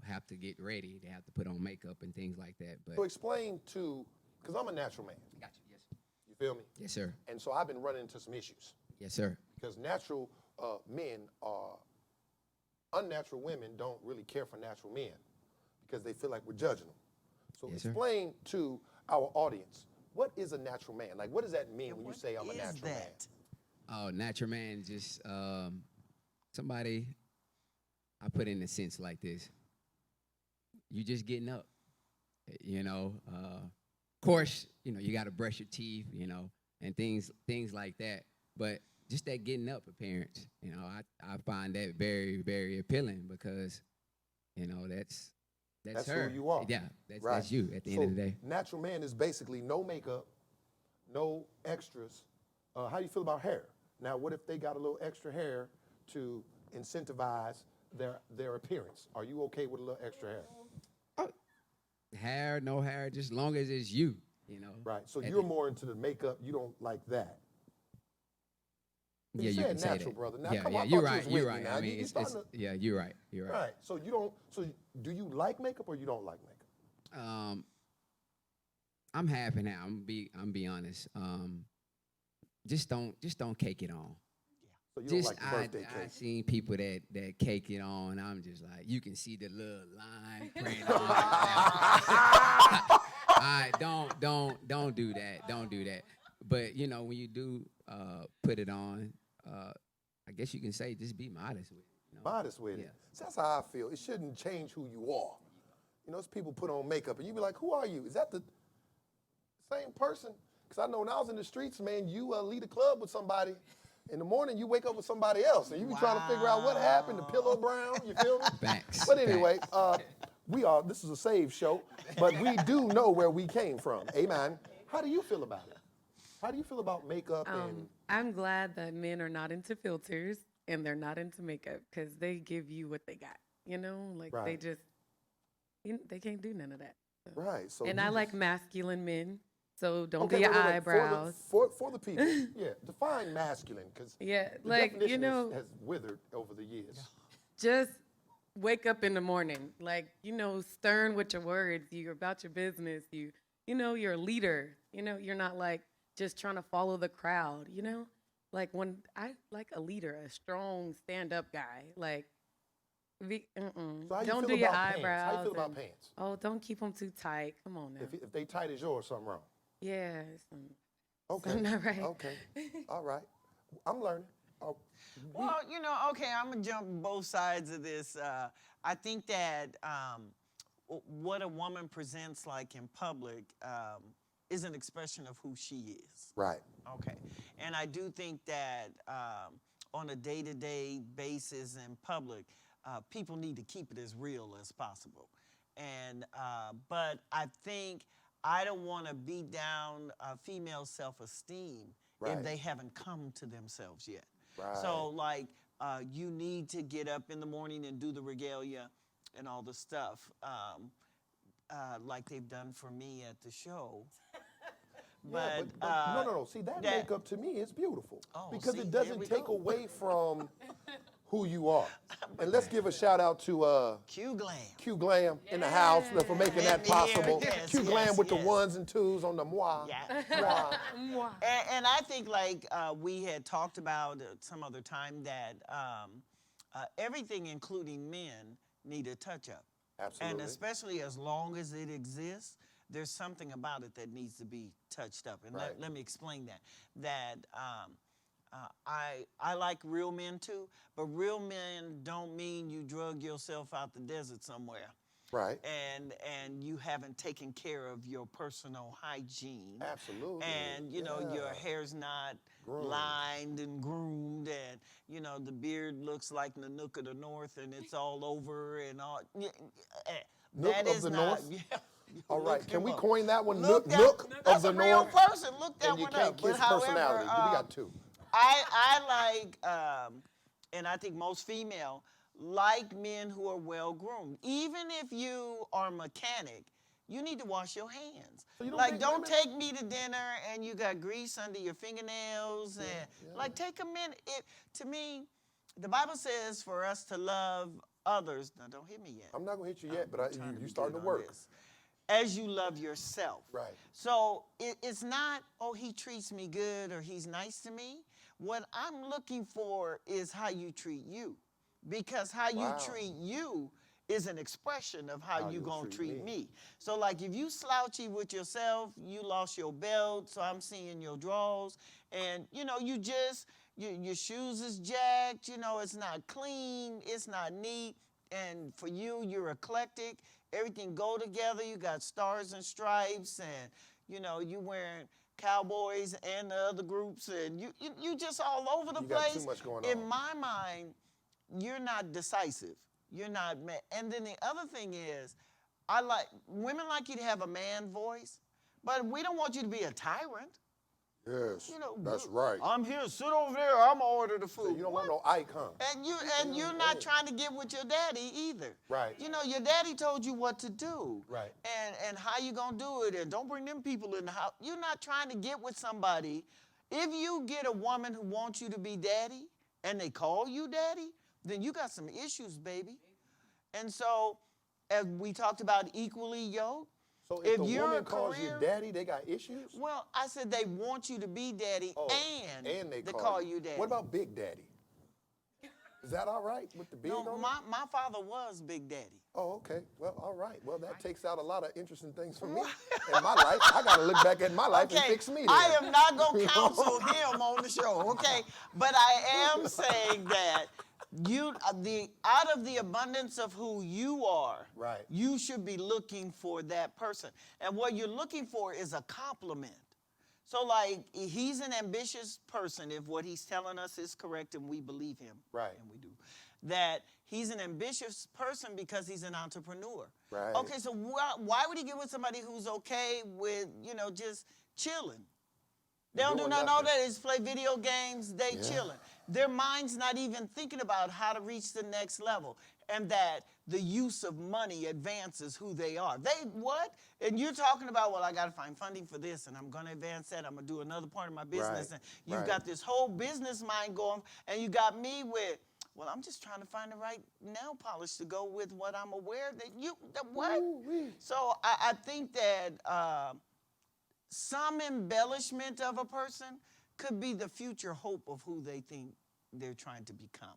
have to get ready. They have to put on makeup and things like that. But So explain because I'm a natural man. got you. Yes, You feel me? yes, sir. And so I've been running into some issues. Yes, sir. Because natural men unnatural women don't really care for natural men because they feel like we're judging them. So Yes, sir. explain to our audience, what is a natural man? Like, what does that mean when you What say I'm a is natural man? that? Oh, natural man, just somebody. I put in a sense like this. You just getting up, Of course, you got to brush your teeth, and things like that. But just that getting up appearance, I find that very, very appealing because, that's her. who you are. Yeah, that's you at the end of the day. Natural man is basically no makeup, no extras. How do you feel about hair? Now, what if they got a little extra hair to incentivize their appearance? Are you okay with a little extra hair? Hair, no hair, just as long as it's you. you know. Right. So And you're then- more into the makeup. You don't like that. Yeah, You you said can say natural, that. brother. Now, yeah, come yeah, on, I you're thought you right. was You're with me right. now. I mean, You it's starting to- yeah, you're right. You're right. Right. So you don't. So do you like makeup or you don't like makeup? I'm happy now. I'm be honest. Just don't cake it on. So you don't Just like the birthday I cake. seen people that cake it on. I'm just like, you can see the little line print on. I don't do that. Don't do that. But you know, when you do put it on, I guess you can say just be modest with it. You know? Modest with it. Yeah. So that's how I feel. It shouldn't change who you are. You know, it's people put on makeup and you be like, who are you? Is that the same person? Because I know when I was in the streets, man, you lead a club with somebody. In the morning, you wake up with somebody else, and you be trying to figure out what happened. The pillow brown, you feel me? Facts. But anyway, this is a save show, but we do know where we came from. Amen. How do you feel about it? How do you feel about makeup and? I'm glad that men are not into filters and they're not into makeup because they give you what they got. You know, like they Right. just they can't do none of that. So. Right. So And you I just- like masculine men, so don't Okay, do your wait. eyebrows. For the people, yeah. Define masculine, because Yeah, the like definition has has withered over the years. just wake up in the morning, like stern with your words. You're about your business. You're a leader. You're not like just trying to follow the crowd. Like when I like a leader, a strong stand-up guy. Like, So how you don't feel do your about pants? eyebrows. How you feel about and- pants? Oh, don't keep them too tight. Come on now. If they tight as yours, something wrong. Yeah. Okay. Something not right. Okay. All right. I'm learning. Oh, Well, okay, I'm gonna jump both sides of this. I think that what a woman presents like in public is an expression of who she is. right. Okay, and I do think that on a day-to-day basis in public, people need to keep it as real as possible. And but I think I don't want to beat down female self-esteem Right. if they haven't come to themselves yet. Right. So like you need to get up in the morning and do the regalia and all the stuff like they've done for me at the show. Yeah, but no. See, that makeup to me is beautiful Oh, because see, it there doesn't we take go. away from who you are. And let's give a shout out to Q Glam. Q Glam in the house for making that Let me hear it. possible. Yes, Q Glam yes, with the yes. ones and twos on the moi. Yeah. Moi. And I think like we had talked about some other time that everything, including men, need a touch-up. Absolutely. And especially as long as it exists, there's something about it that needs to be touched up. And Right. let me explain that. That I like real men too, but real men don't mean you drug yourself out the desert somewhere. Right. And you haven't taken care of your personal hygiene. Absolutely. And your Yeah. hair's not Groomed. lined and groomed, and the beard looks like Nanook of the North, and it's all over and all. Nook of the not. North? Yeah. All right, Look can him we up. coin that one? Look Nook of that's the a real North. person. Look that And you one can't up. kiss But however, personality. We got two. I like, and I think most female like men who are well groomed. Even if you are a mechanic, you need to wash your hands. So you don't Like, think don't women- take me to dinner and you got grease under your fingernails, and like take a minute. To me, the Bible says for us to love others. Now, don't hit me yet. I'm not going to hit you yet, but trying to you be starting good to on work. this. As you love yourself. Right. So it's not, oh, he treats me good or he's nice to me. What I'm looking for is how you treat you. Because how you Wow. treat you is an expression of how you you'll gonna treat treat me. me. So like if you slouchy with yourself, you lost your belt, so I'm seeing your drawers, and you just, your shoes is jacked, it's not clean, it's not neat, and for you, you're eclectic, everything go together, you got stars and stripes, and you wearing Cowboys and the other groups, and you just all over the You got place. too much going In on. my mind, you're not decisive. You're not. And then the other thing is, women like you to have a man voice, but we don't want you to be a tyrant. Yes, You know, that's right. I'm here, sit over there, I'm gonna order the food. You don't want no icon. And you're not trying to get with your daddy either. Right. You know, your daddy told you what to do. Right. And how you gonna do it, and don't bring them people in the house. You're not trying to get with somebody. If you get a woman who wants you to be daddy and they call you daddy, then you got some issues, baby. And so, as we talked about equally yoked, So if the you're woman a calls you career- daddy, they got issues? well, I said they want you to be daddy Oh, and they call you daddy. What about Big Daddy? Is that all right with the big No, on it? my father was Big Daddy. Oh, okay. Well, all right. Well, that takes out a lot of interesting things for me in my life. I got to look back at my life and fix me. I then. am not going to counsel him on the show, okay? But I am saying that out of the abundance of who you are, Right. you should be looking for that person. And what you're looking for is a compliment. So, like, he's an ambitious person, if what he's telling us is correct, and we believe him. Right. And we do. That he's an ambitious person because he's an entrepreneur. Right. Okay, so why would he get with somebody who's okay with, just chilling? They don't do Doing nothing all nothing. day. They just play video games, they chilling. Their mind's not even thinking about how to reach the next level. And that the use of money advances who they are. What? And you're talking about, well, I got to find funding for this, and I'm going to advance that. I'm going to do another part of my business. Right, And you've right. got this whole business mind going, and you got me with, well, I'm just trying to find the right nail polish to go with what I'm aware what? Ooh-wee. So I think that some embellishment of a person could be the future hope of who they think they're trying to become.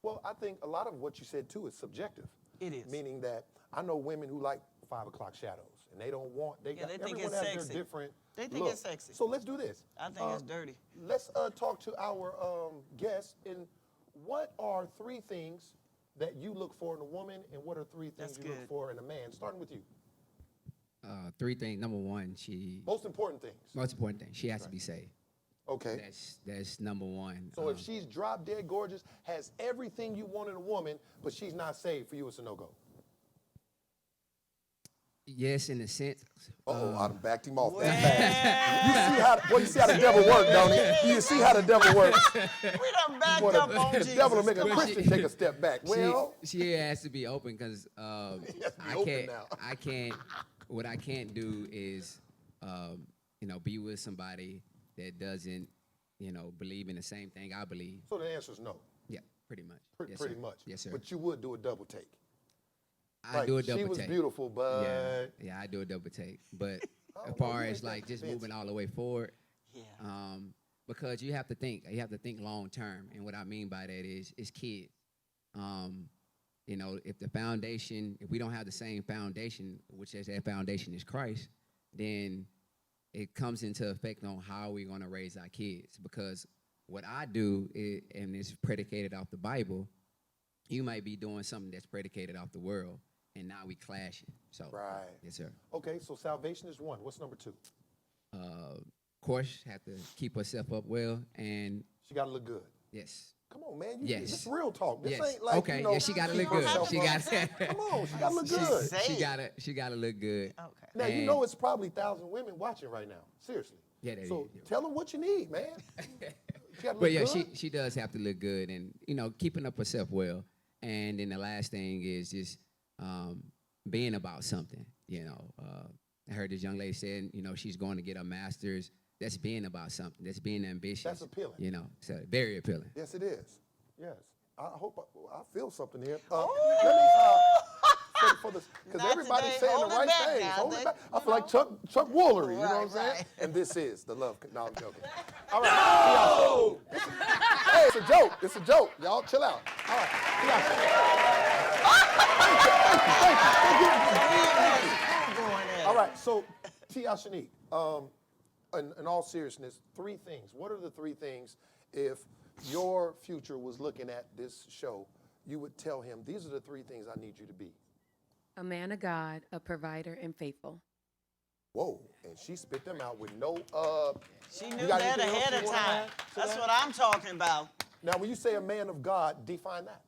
Well, I think a lot of what you said, too, is subjective. It is. Meaning that I know women who like 5 o'clock shadows, and they don't want, Yeah, they think everyone it's has sexy. their different They think look. it's sexy. So let's do this. I think it's dirty. Let's talk to our guests. And what are 3 things that you look for in a woman, and what are 3 things That's you good. look for in a man? Starting with you. 3 things. Number one, Most important things. most important thing, she has to be saved. Okay. That's number one. So if she's drop dead gorgeous, has everything you want in a woman, but she's not saved, for you, it's a no-go. yes, in a sense. I done backed him off. Well, You see how the devil works, don't he? You see how the devil works. we done backed Boy, up on the Jesus. devil will make a Come on. Christian take a step back. Well, she has to be open because has to be I open can't. now. I can't. What I can't do is, be with somebody that doesn't, believe in the same thing I believe. so the answer is no, Yeah, pretty much. Yes, pretty sir. much. Yes, sir. But you would do a double take. I do a double She was take. beautiful, but Yeah, I do a double take. But don't as know, far you as ain't that like just convincing. moving all the way forward, Yeah. because you have to think long term, and what I mean by that is kids. If the foundation, if we don't have the same foundation, which is that foundation is Christ, then it comes into effect on how we're going to raise our kids. Because what I do, and it's predicated off the Bible, you might be doing something that's predicated off the world, and now we clashing. So, Right. yes, sir. okay. So salvation is 1. What's number 2? Of course, have to keep herself up well, and She got to look good. yes. Come on, man. Yes. This is real talk. This Yes. ain't like Okay. Yeah, she gotta keep look good. herself She up. got. Come on, she got to look She's good. safe. She gotta look good. Okay. Now, you And- know it's probably 1,000 women watching right now. Seriously. Yeah, they So is. tell them what you need, man. She gotta But look yeah, good. she does have to look good, and keeping up herself well. And then the last thing is just being about something. I heard this young lady saying, she's going to get a master's. That's being about something. That's being ambitious. That's appealing. So very appealing. Yes, it is. Yes. I hope I feel something here. Oh! Let me, because Not everybody's today. saying Hold the it right back things. now. Hold They- it back. I you feel like know. Chuck Woolery, you know what I'm Right, saying? right. And this is the love. No, I'm joking. All right. Hey, it's a joke. It's a joke. Y'all chill out. All right. All right. So, Tia Shanique, in all seriousness, 3 things. What are the 3 things if your future was looking at this show, you would tell him, these are the 3 things I need you to be? A man of God, a provider, and faithful. Whoa, and she spit them out with no, She You knew got that anything else ahead you of wanna time. add to That's that? what I'm talking about. Now when you say a man of God, define that.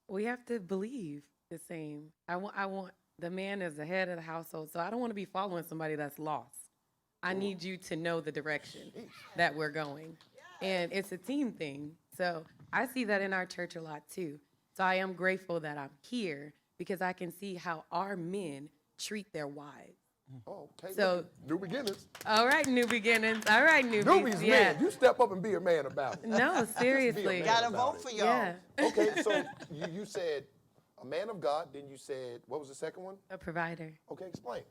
We have to believe the same. I want the man is the head of the household, so I don't want to be following somebody that's lost. I need you to know the direction that we're going. And it's a team thing. So I see that in our church a lot too. So I am grateful that I'm here because I can see how our men treat their wives. Oh, okay. So- New beginnings. All right, new beginnings. All right, newbies. Newbies, Yeah. man. You step up and be a man about it. No, seriously. man. Gotta about vote it. for y'all. Yeah. Okay, so you said a man of God, then you said, what was the second one? A provider. Okay, explain.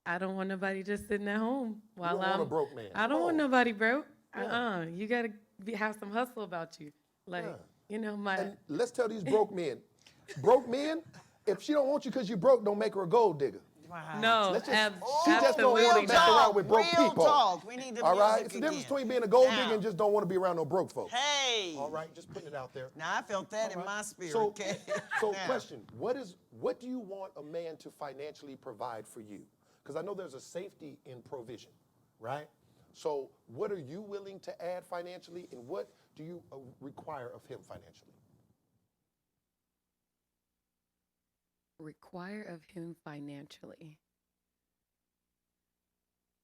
I don't want nobody just sitting at home while don't want I'm a broke man. I don't Come want on. nobody broke. You gotta have some hustle about you. Like, Yeah. you know, my And let's tell these broke men. Broke men, if she don't want you because you broke, don't make her a gold digger. no, Let's just- absolutely. she just don't wanna absolutely mess not. around with broke real people. talk. We need the All right? music It's the difference again. between being a gold Now. digger and just don't want to be around no broke folks. Hey. All right, just putting it out there. Now I felt that in All right. my spirit. So, okay. so Now, question, what do you want a man to financially provide for you? Because I know there's a safety in provision, right? So what are you willing to add financially, and what do you require of him financially? Require of him financially.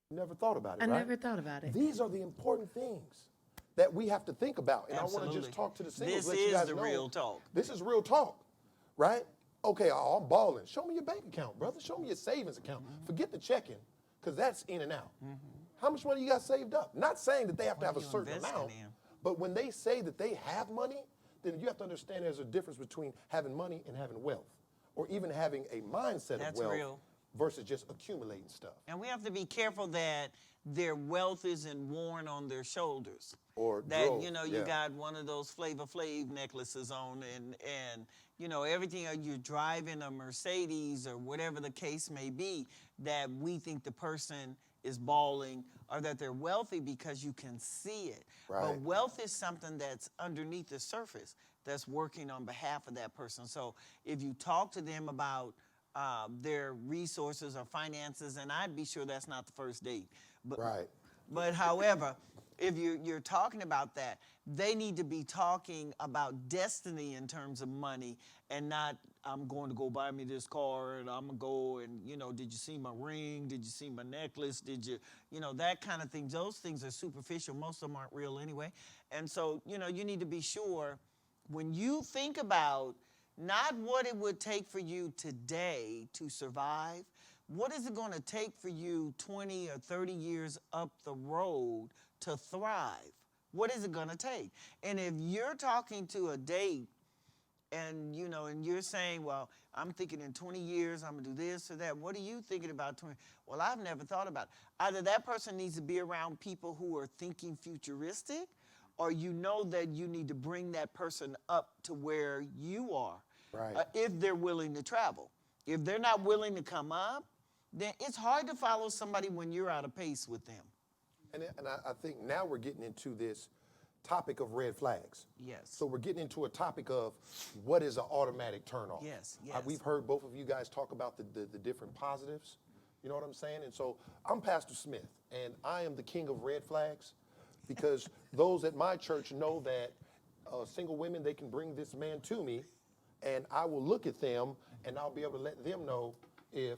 You never thought about it, I right? never thought about it. These are the important things that we have to think about. And I want to Absolutely. just talk to the singles, This let you is guys the know. real talk. This is real talk, right? Okay, I'm balling. Show me your bank account, brother. Show me your savings account. Mm-hmm. Forget the checking, because that's in and out. How much money you got saved up? Not saying that they have to have a you certain investing amount, in? but when they say that they have money, then you have to understand there's a difference between having money and having wealth, or even having a mindset That's of wealth real. versus just accumulating stuff. And we have to be careful that their wealth isn't worn on their shoulders. Or that drove, you know yeah. you got one of those Flavor Flav necklaces on, and you know everything. Or you're driving a Mercedes or whatever the case may be. That we think the person is balling or that they're wealthy because you can see it. But Right. wealth is something that's underneath the surface that's working on behalf of that person. So if you talk to them about their resources or finances, and I'd be sure that's not the first date. But, Right. But however, if you're talking about that, they need to be talking about destiny in terms of money and not, I'm going to go buy me this car and I'm going to go and, you know, did you see my ring? Did you see my necklace? Did you, you know, that kind of thing. Those things are superficial. Most of them aren't real anyway. And so, you know, you need to be sure when you think about not what it would take for you today to survive, what is it going to take for you 20 or 30 years up the road to thrive? What is it going to take? And if you're talking to a date and, you know, and you're saying, well, I'm thinking in 20 years, I'm going to do this or that. What are you thinking about 20? Well, I've never thought about it. Either that person needs to be around people who are thinking futuristic, or you know that you need to bring that person up to where you are. Right. If they're willing to travel. If they're not willing to come up, then it's hard to follow somebody when you're out of pace with them. And I think now we're getting into this topic of red flags. Yes. So we're getting into a topic of what is an automatic turnoff. Yes, We've heard both of you guys talk about the different positives. You know what I'm saying? And so I'm Pastor Smith, and I am the king of red flags because those at my church know that single women, they can bring this man to me, and I will look at them, and I'll be able to let them know if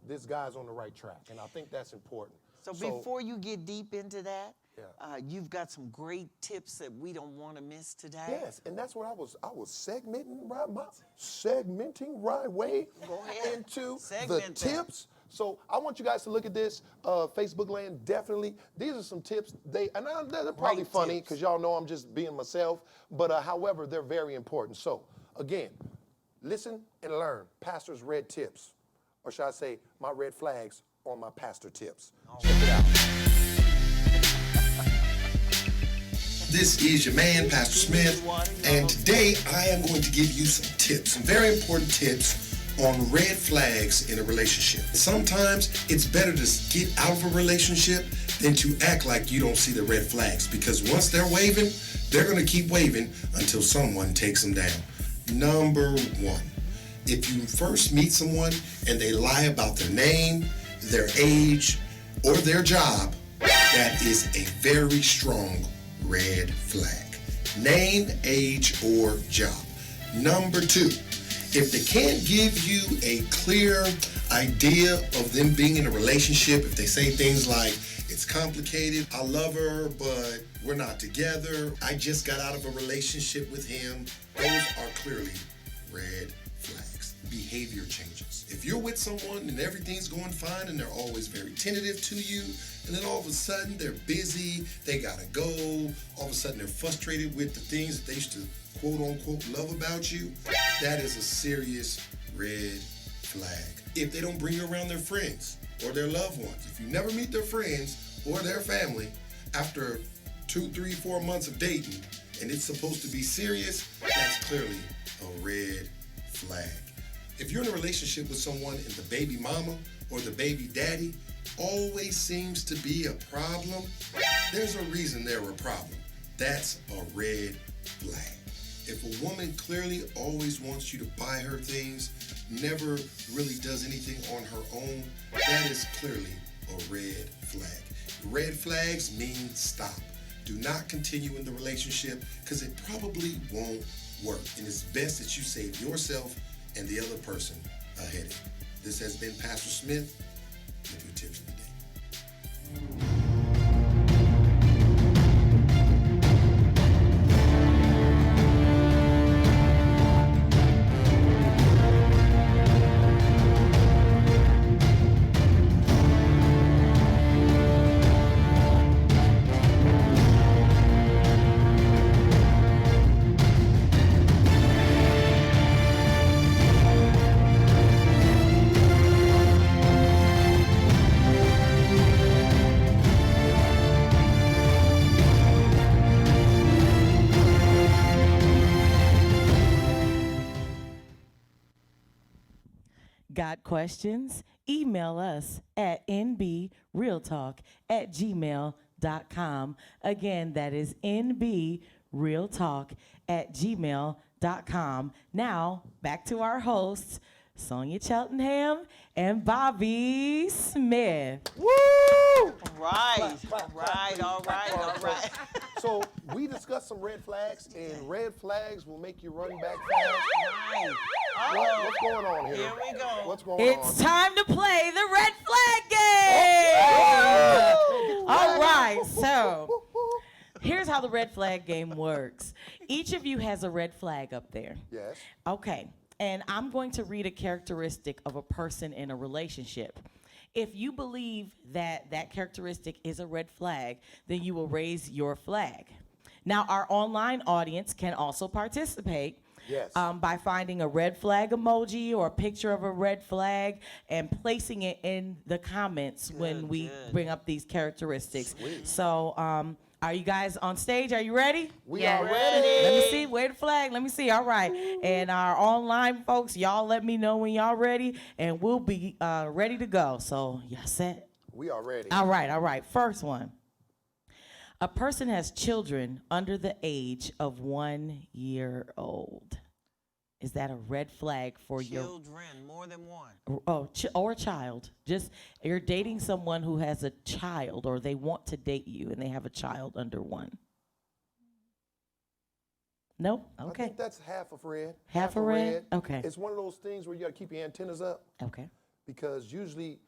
this guy's on the right track. And I think that's important. So before you get deep into that, Yeah. you've got some great tips that we don't want to miss today. Yes, and that's what I was segmenting right way Go ahead. into Segment the that. tips. So I want you guys to look at this, Facebook land, definitely. These are some tips. They're probably Great funny tips. because y'all know I'm just being myself, but however, they're very important. So again, listen and learn. Pastor's red tips, or should I say my red flags on my pastor tips. Check it out. This is your man, Pastor Smith, and today I am going to give you some tips, some very important tips on red flags in a relationship. Sometimes it's better to get out of a relationship than to act like you don't see the red flags, because once they're waving, they're going to keep waving until someone takes them down. Number one, if you first meet someone and they lie about their name, their age, or their job, that is a very strong red flag. Name, age, or job. Number two, If they can't give you a clear idea of them being in a relationship, if they say things like, it's complicated, I love her, but we're not together, I just got out of a relationship with him, those are clearly red flags. Behavior changes. If you're with someone and everything's going fine and they're always very tentative to you, and then all of a sudden they're busy, they gotta go, all of a sudden they're frustrated with the things that they used to quote unquote love about you, that is a serious red flag. If they don't bring you around their friends or their loved ones, if you never meet their friends or their family after 2, 3, 4 months of dating and it's supposed to be serious, that's clearly a red flag. If you're in a relationship with someone and the baby mama or the baby daddy always seems to be a problem, there's a reason they're a problem. That's a red flag. If a woman clearly always wants you to buy her things, never really does anything on her own, that is clearly a red flag. Red flags mean stop. Do not continue in the relationship because it probably won't work. And it's best that you save yourself and the other person a headache. This has been Pastor Smith with your tips of the day. Got questions? Email us at nbrealtalk@gmail.com. Again, that is nbrealtalk@gmail.com. Now, back to our hosts, Sonia Cheltenham and Bobby Smith. Woo! All right. So we discussed some red flags, and red flags will make you run back fast. Right. What's going on here? Here we go. What's going It's on? time to play the red flag game. All right, so here's how the red flag game works. Each of you has a red flag up there. Yes. Okay, and I'm going to read a characteristic of a person in a relationship. If you believe that that characteristic is a red flag, then you will raise your flag. Now, our online audience can also participate. Yes. By finding a red flag emoji or a picture of a red flag and placing it in the comments when we bring up these characteristics. Sweet. So, are you guys on stage? Are you ready? We Yeah. are ready. Let me see. Wave the flag. Let me see. All right. And our online folks, y'all let me know when y'all ready, and we'll be ready to go. So, y'all set? We are ready. All right. All right. First one. A person has children under the age of 1 year old. Is that a red flag for Children, more than one. or a child? Just you're dating someone who has a child, or they want to date you and they have a child under 1. Nope. I Okay. think that's half of red. Half a red? Okay. It's one of those things where you got to keep your antennas up Okay. because usually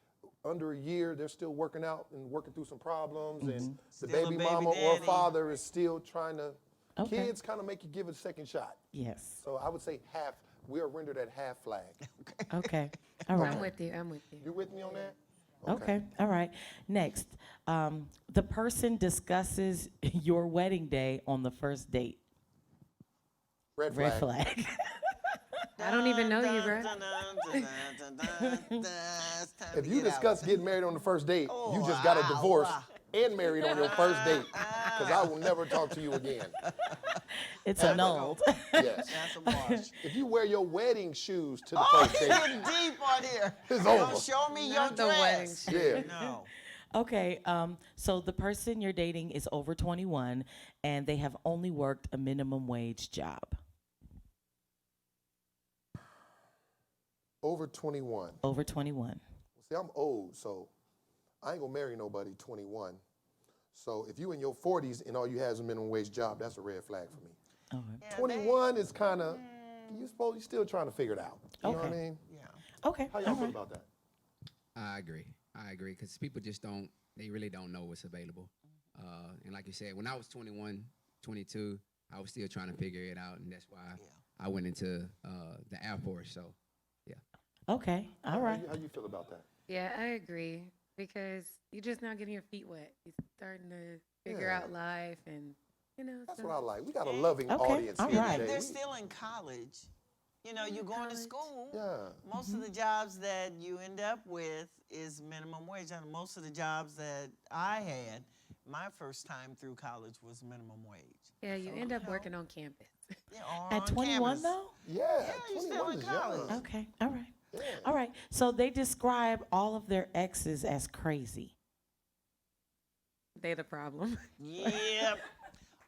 under a year they're still working out and working through some problems, and the Still a baby baby mama or daddy. father is still trying to. Okay. Kids kind of make you give it a second shot. Yes. So I would say half. We are rendered at half flag. Okay. All right. I'm with you. I'm with you. You with me on that? Okay. All right. Next, the person discusses your wedding day on the first date. Red flag. Red flag. I don't even know you, bro. If you discuss getting married on the first date, you just got a divorce and married on your first date, because I will never talk to you again. It's annulled. Yes. That's a wash. If you wear your wedding shoes to the Oh, first you're date, getting deep on here. It's Don't over. show me your Not the wedding dress. yeah. No. Okay, so the person you're dating is over 21 and they have only worked a minimum wage job. Over 21. Over 21. See, I'm old, so I ain't gonna marry nobody 21. So if you in your 40s and all you have is a minimum wage job, that's a red flag for me. Okay. Yeah, 21 is kind of, you still trying to figure it out. You know what I Okay. mean? Yeah. Okay. How y'all all feel right. about that? I agree. Because people just don't, they really don't know what's available. And like you said, when I was 21, 22, I was still trying to figure it out. And that's why I went into the Air Force. So, yeah. Okay. All right. How you feel about that? Yeah, I agree because you're just now getting your feet wet. You're starting to figure Yeah. out life, and That's so what I like. We got a loving Okay, audience all here right. today. They're We- still in college. You know, you're going to college. school. Yeah. Most of the jobs that you end up with is minimum wage. And most of the jobs that I had, my first time through college was minimum wage. yeah, you So, end you up know, working on campus. Yeah, or At on 21 campus. though? Yeah, you're 21 still in is college. young. Okay. All right. Yeah. All right. So they describe all of their exes as crazy. They the problem. Yep.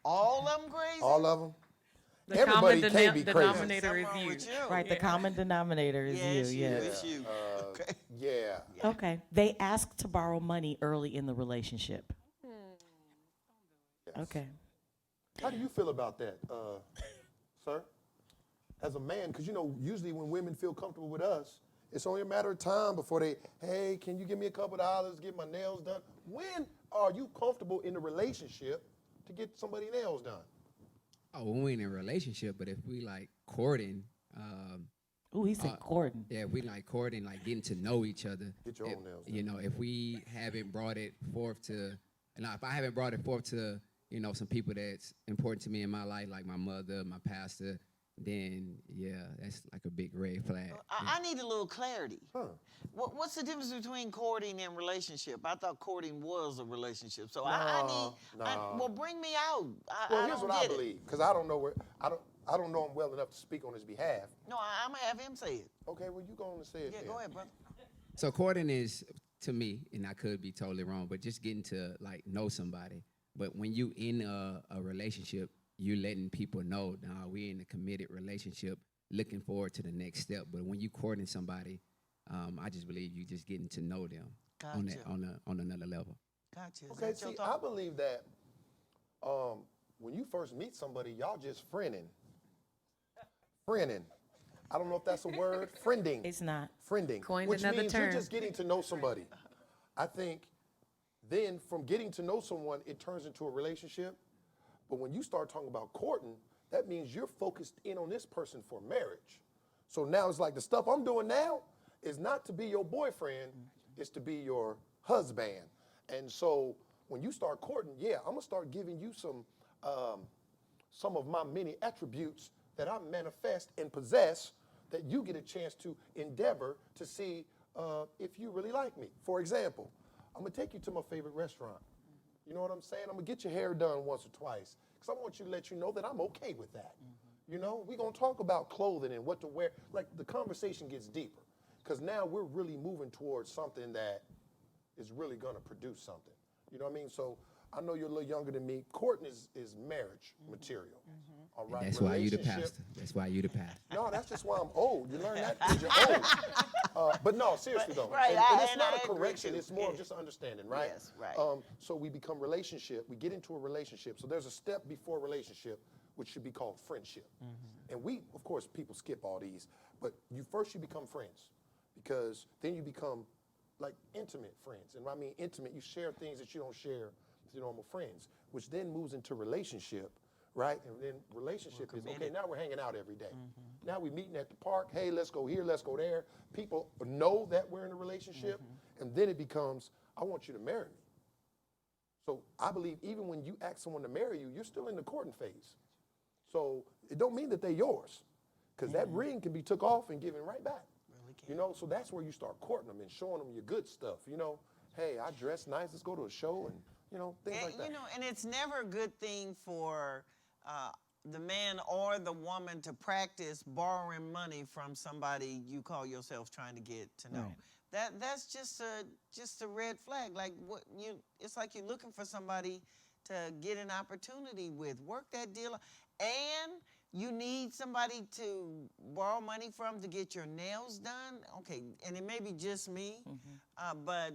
All of them crazy. All of them. The Everybody common can't be crazy. denominator Something is wrong you. with you. Right. The common denominator is Yes, you. Yes. It's you. Okay. Yeah. Okay. They ask to borrow money early in the relationship. Yes. Okay. How do you feel about that, sir? As a man, because usually when women feel comfortable with us, it's only a matter of time before they, hey, can you give me a couple dollars, get my nails done? When are you comfortable in a relationship to get somebody nails done? Oh, when we're in a relationship, but if we like courting, Ooh, he said courting. yeah, if we like courting, like getting to know each other. Get your if, own nails You know, if we haven't brought it forth to, if I haven't brought it forth to, some people that's important to me in my life, like my mother, my pastor, then yeah, that's like a big red flag. I need a little clarity. Huh. What's the difference between courting and relationship? I thought courting was a relationship. So I need. Well, bring me out. Well, I here's don't what I get it. believe, because I don't know I don't know him well enough to speak on his behalf. No, I'm gonna have him say it. Okay, well, you go on and say it Yeah, then. go ahead, brother. So courting is, to me, and I could be totally wrong, but just getting to like know somebody. But when you in a relationship, you letting people know, nah, we in a committed relationship, looking forward to the next step. But when you courting somebody, I just believe you just getting to know them Gotcha. on another level. Gotcha. Is Okay, that your see, thought? I believe that when you first meet somebody, y'all just friending. Friending. I don't know if that's a word. Friending. It's not. Friending. Coined which another means you're term. just getting to know somebody. I think then from getting to know someone, it turns into a relationship. But when you start talking about courting, that means you're focused in on this person for marriage. So now it's like the stuff I'm doing now is not to be your boyfriend, it's to be your husband. And so when you start courting, yeah, I'm gonna start giving you some of my many attributes that I manifest and possess that you get a chance to endeavor to see if you really like me. For example, I'm gonna take you to my favorite restaurant. You know what I'm saying? I'm gonna get your hair done once or twice because I want you to let you know that I'm okay with that. You know, we're gonna talk about clothing and what to wear. Like the conversation gets deeper because now we're really moving towards something that is really gonna produce something. You know what I mean? So I know you're a little younger than me. Courting is marriage material. All right. That's why you the Relationship- pastor. That's why you the pastor. No, that's just why I'm old. You learn that because you're old. But no, seriously though. Right, and it's and not I a agree correction. too. It's more of Yeah. just an understanding, right? Yes, right. So we become relationship. We get into a relationship. So there's a step before relationship, which should be called friendship. And we, of course, people skip all these. But you become friends because then you become like intimate friends. And when I mean intimate, you share things that you don't share with your normal friends, which then moves into relationship. Right? And then relationship is, okay, now we're hanging out every day. Now we're meeting at the park. Hey, let's go here, let's go there. People know that we're in a relationship. And then it becomes, I want you to marry me. So I believe even when you ask someone to marry you, you're still in the courting phase. So it don't mean that they're yours. Because that ring can be took off and given right back. Really can. You know, so that's where you start courting them and showing them your good stuff. You know, hey, I dress nice, let's go to a show and, things like that. You know, and it's never a good thing for the man or the woman to practice borrowing money from somebody you call yourself trying to get to know. Right. That's just a red flag. Like it's like you're looking for somebody to get an opportunity with. Work that deal, and you need somebody to borrow money from to get your nails done. Okay, and it may be just me, but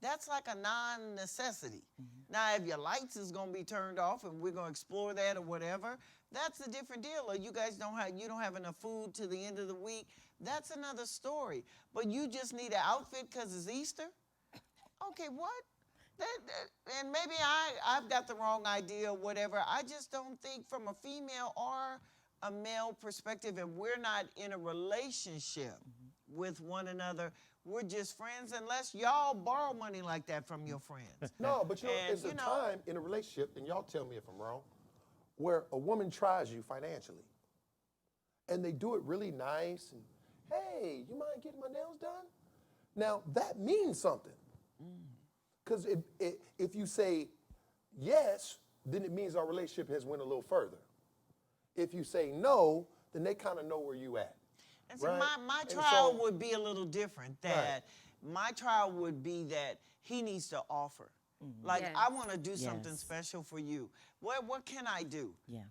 that's like a non-necessity. Now, if your lights is gonna be turned off and we're gonna explore that or whatever, that's a different deal. Or you guys don't have enough food to the end of the week. That's another story. But you just need an outfit because it's Easter. Okay, what? And maybe I've got the wrong idea or whatever. I just don't think from a female or a male perspective, if we're not in a relationship with one another, we're just friends unless y'all borrow money like that from your friends. No, but you know, And, there's a time in a relationship, and y'all tell me if I'm wrong, where a woman tries you financially. And they do it really nice, and hey, you mind getting my nails done? Now, that means something. Because if you say yes, then it means our relationship has went a little further. If you say no, then they kind of know where you at. And see, right? my And trial so- would be a little different. That my trial would be that he needs to offer. Like, Yes. I want to do something Yes. special for you. What can I do? Yeah.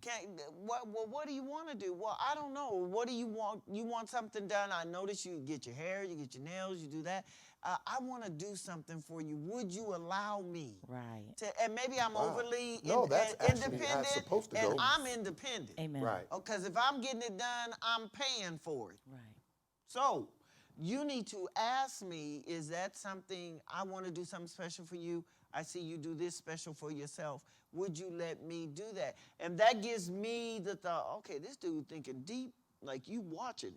What do you want to do? Well, I don't know. What do you want? You want something done? I notice you get your hair, you get your nails, you do that. I want to do something for you. Would you allow me? Right. And maybe I'm Wow. overly No, that's actually how it's independent, supposed to and go. I'm independent. Amen. Right. Because if I'm getting it done, I'm paying for it. Right. So you need to ask me, is that something I want to do something special for you? I see you do this special for yourself. Would you let me do that? And that gives me the thought, okay, this dude thinking deep, like you watching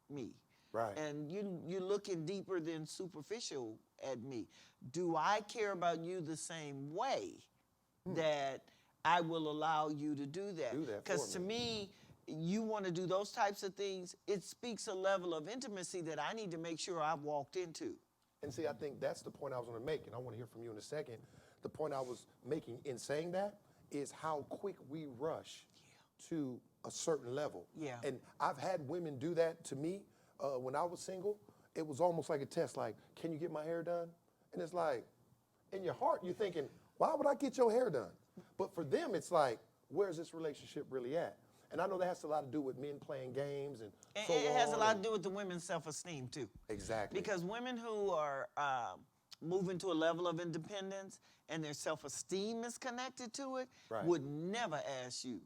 me. Right. And you're looking deeper than superficial at me. Do I care about you the same way that I will allow you to do that? Do that for Because to me, you want to do those types of things, it speaks a level of intimacy that I need to make sure I've walked into. And see, I think that's the point I was going to make, and I want to hear from you in a second. The point I was making in saying that is how quick we rush to a certain level. Yeah. And I've had women do that to me when I was single. It was almost like a test, like, can you get my hair done? And it's like, in your heart, you're thinking, why would I get your hair done? But for them, it's like, where's this relationship really at? And I know that has a lot to do with men playing games and so It has a on, lot to and- do with the women's self-esteem too. Exactly. Because women who are moving to a level of independence and their self-esteem is connected to it Right. would never ask you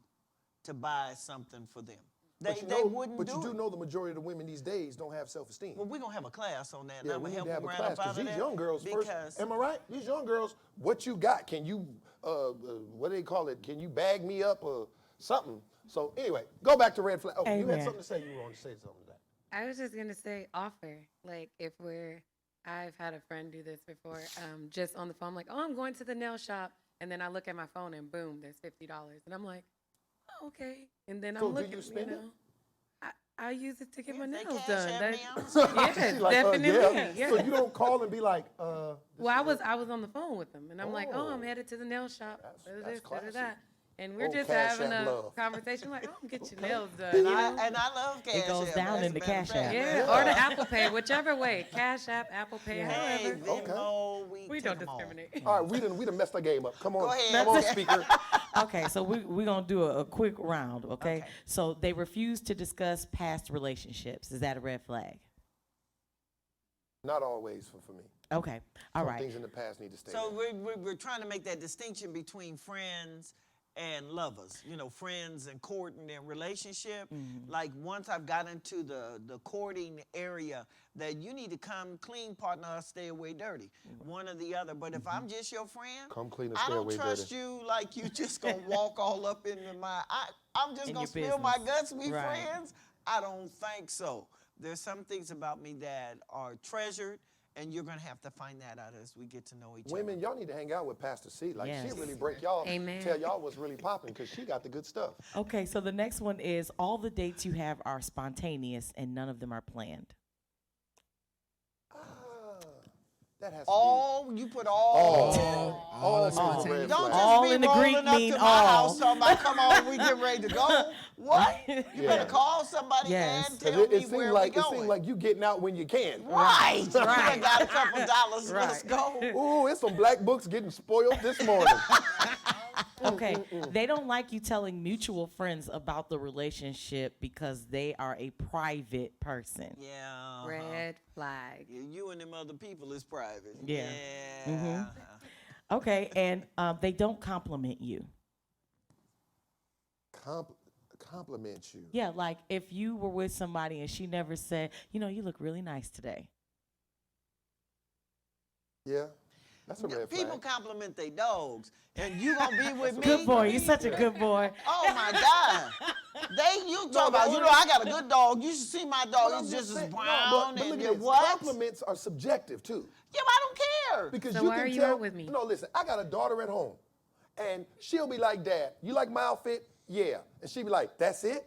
to buy something for them. But you They know- wouldn't But do you do it. know the majority of the women these days don't have self-esteem. Well, we're going to have a class on that. and Yeah, I'm we going need to have a right class up out because of these that young girls because first. Am I right? These young girls, what you got? Can you, what do they call it? Can you bag me up or something? So anyway, go back to red flag. Oh, you had Amen. something to say. You were going to say something to that. I was just gonna say offer. Like I've had a friend do this before. Just on the phone, like, oh, I'm going to the nail shop, and then I look at my phone and boom, there's $50, and I'm like, oh, okay. And then So I'm do looking, you spend it? I use it to get my They nails cash done. at me, That- I'm saying. yeah, She's like, definitely. Yeah. So you don't call and be like, Well, I was on the phone with them, and I'm like, oh, I'm Oh. headed to the nail shop. That's da, da, classy. da, da, da. And we're Oh, just Cash having App a love. conversation, like, oh, I'm get your nails done. And You I know? love Cash goes App, down as in a the matter of Cash fact. App. Yeah, or the Apple Pay, whichever way. Cash App, Apple Pay, Hey, however. Venmo, We take don't 'em all. discriminate. all right, we done messed our game up. Come on, Go ahead. come on, speaker. Okay, so we're going to do a quick round, okay? Okay. So they refuse to discuss past relationships. Is that a red flag? Not always for me. Okay, all Some right. things in the past need to stay. So there. we're trying to make that distinction between friends and lovers. You know, friends and courting and relationship. Like once I've got into the courting area, that you need to come clean, partner, or stay away dirty. One or the other. But if I'm just your friend, Come clean or I stay don't away trust dirty. you like you just gonna walk all up into my. I'm just In gonna your spill my business. guts. We Right. friends? I don't think so. There's some things about me that are treasured. And you're gonna have to find that out as we get to know each other. Women, y'all need to hang out with Pastor C. Like Yes. she really break y'all, Amen. tell y'all what's really popping because she got the good stuff. Okay, so the next one is all the dates you have are spontaneous and none of them are planned. That has All you put all. to be all is a red Don't flag. just All be in the rolling Greek up mean to my all. house talking about, come on, we get ready to go. What? You Yeah. better call somebody Yes. and 'Cause tell me it where seemed like we it going. seemed like you getting out when you can. right. You Right. got a couple dollars. Let's Right. go. Ooh, it's some black books getting spoiled this morning. Okay, they don't like you telling mutual friends about the relationship because they are a private person. Yeah. Red flag. Yeah, you and them other people is private. Yeah. Yeah. Yeah. Okay, and they don't compliment you. Compliment you. Yeah, like if you were with somebody and she never said, you know, you look really nice today. Yeah, that's a red People flag. compliment their dogs, and you gonna be with me? Good boy, you're such a good boy. Oh my God! You talk about, you know, I got a good dog. You should see my But dog. I'm It's just as saying- no, brown but look and at this. what? Compliments are subjective too. Yeah, but I don't care. Because So you why can are you tell, out with me? No, listen, I got a daughter at home, and she'll be like, Dad, you like my outfit? Yeah. And she'll be like, that's it?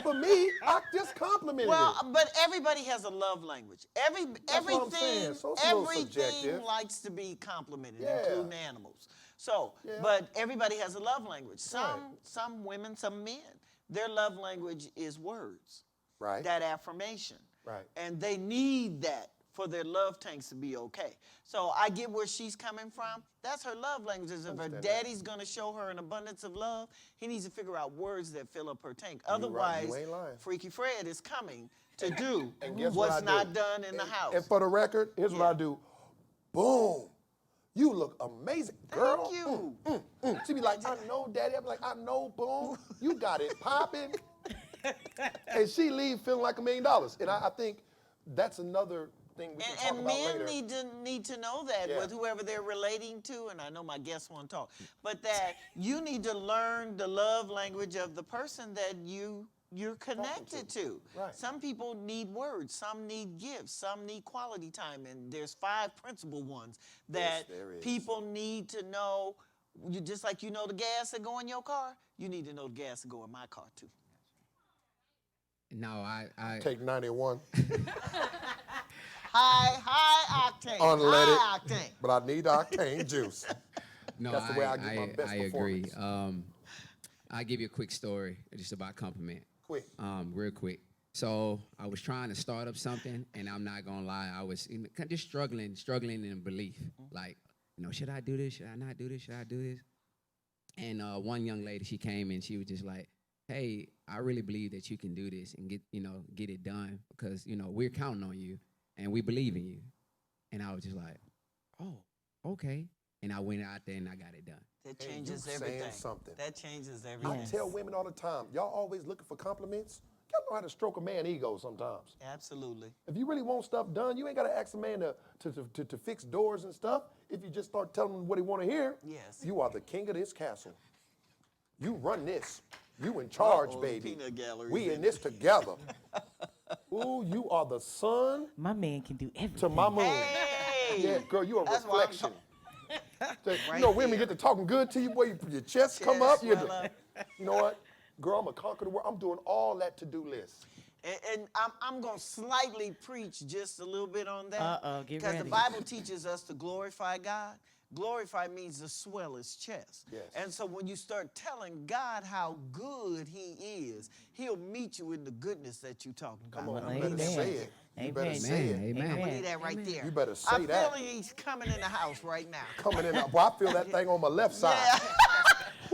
For me, I just complimented Well, it. but everybody has a love language. what I'm saying. So it's a little Everything subjective. likes to be complimented, Yeah. including animals. So, Yeah. but everybody has a love language. Right. Some women, some men, their love language is words. Right. That affirmation. Right. And they need that for their love tanks to be okay. So I get where she's coming from. That's her love language. Is if her Understand that. daddy's gonna show her an abundance of love, he needs to figure out words that fill up her tank. right. You Otherwise, ain't lying. Freaky Fred is coming to do And guess what what's I do? not done in the house. And for the record, here's Yeah. what I do. Boom. You look amazing, girl. Thank you. She be like, I know, Daddy. I be like, I know, boom. You got it popping. And she leave feeling like $1 million. And I think that's another thing we can talk And about men later. need to know that Yeah. with whoever they're relating to, and I know my guests want to talk, but that you need to learn the love language of the person that you're connected to. Right. Some people need words, some need gifts, some need quality time, and there's 5 principal ones that there is. people need to know. You just like you know the gas that go in your car, you need to know the gas that go in my car too. No, I Take 91. High octane. Unleaded. High octane. But I need octane juice. no, That's the way I get my best I agree. performance. I give you a quick story just about compliment. Quick. Real quick. So I was trying to start up something, and I'm not gonna lie, I was just struggling in belief. Like, should I do this? Should I not do this? Should I do this? And one young lady, she came and she was just like, "Hey, I really believe that you can do this and get it done because we're counting on you and we believe in you." And I was just like, "Oh, okay." And I went out there and I got it done. That Hey, you changes saying everything. something. That changes I everything. Yes. tell women all the time, y'all always looking for compliments. Y'all know how to stroke a man's ego sometimes. Absolutely. If you really want stuff done, you ain't got to ask a man to fix doors and stuff. If you just start telling him what he want to hear, Yes. you are the king of this castle. You run this. You in charge, Uh-oh, baby. peanut gallery's We in in this together. Ooh, you are the sun My man can do everything. to my moon. Hey! Yeah, girl, you a That's why I'm reflection. Right You know, women there. get to talking good to you, boy, your chest come Chest up. You swell up. know what? Girl, I'm going to conquer the world. I'm doing all that to-do list. And I'm going to slightly preach just a little bit on that. Uh-oh, get Because the ready. Bible teaches us to glorify God. Glorify means to swell his chest. Yes. And so when you start telling God how good he is, he'll meet you in the goodness that you're talking about. Come on, Well, you better amen. say it. You better Amen. say it. Amen. Amen. Believe that right there. You better say I'm that. feeling he's coming in the house right now. Coming in, boy, I feel that thing on my left side. Yeah.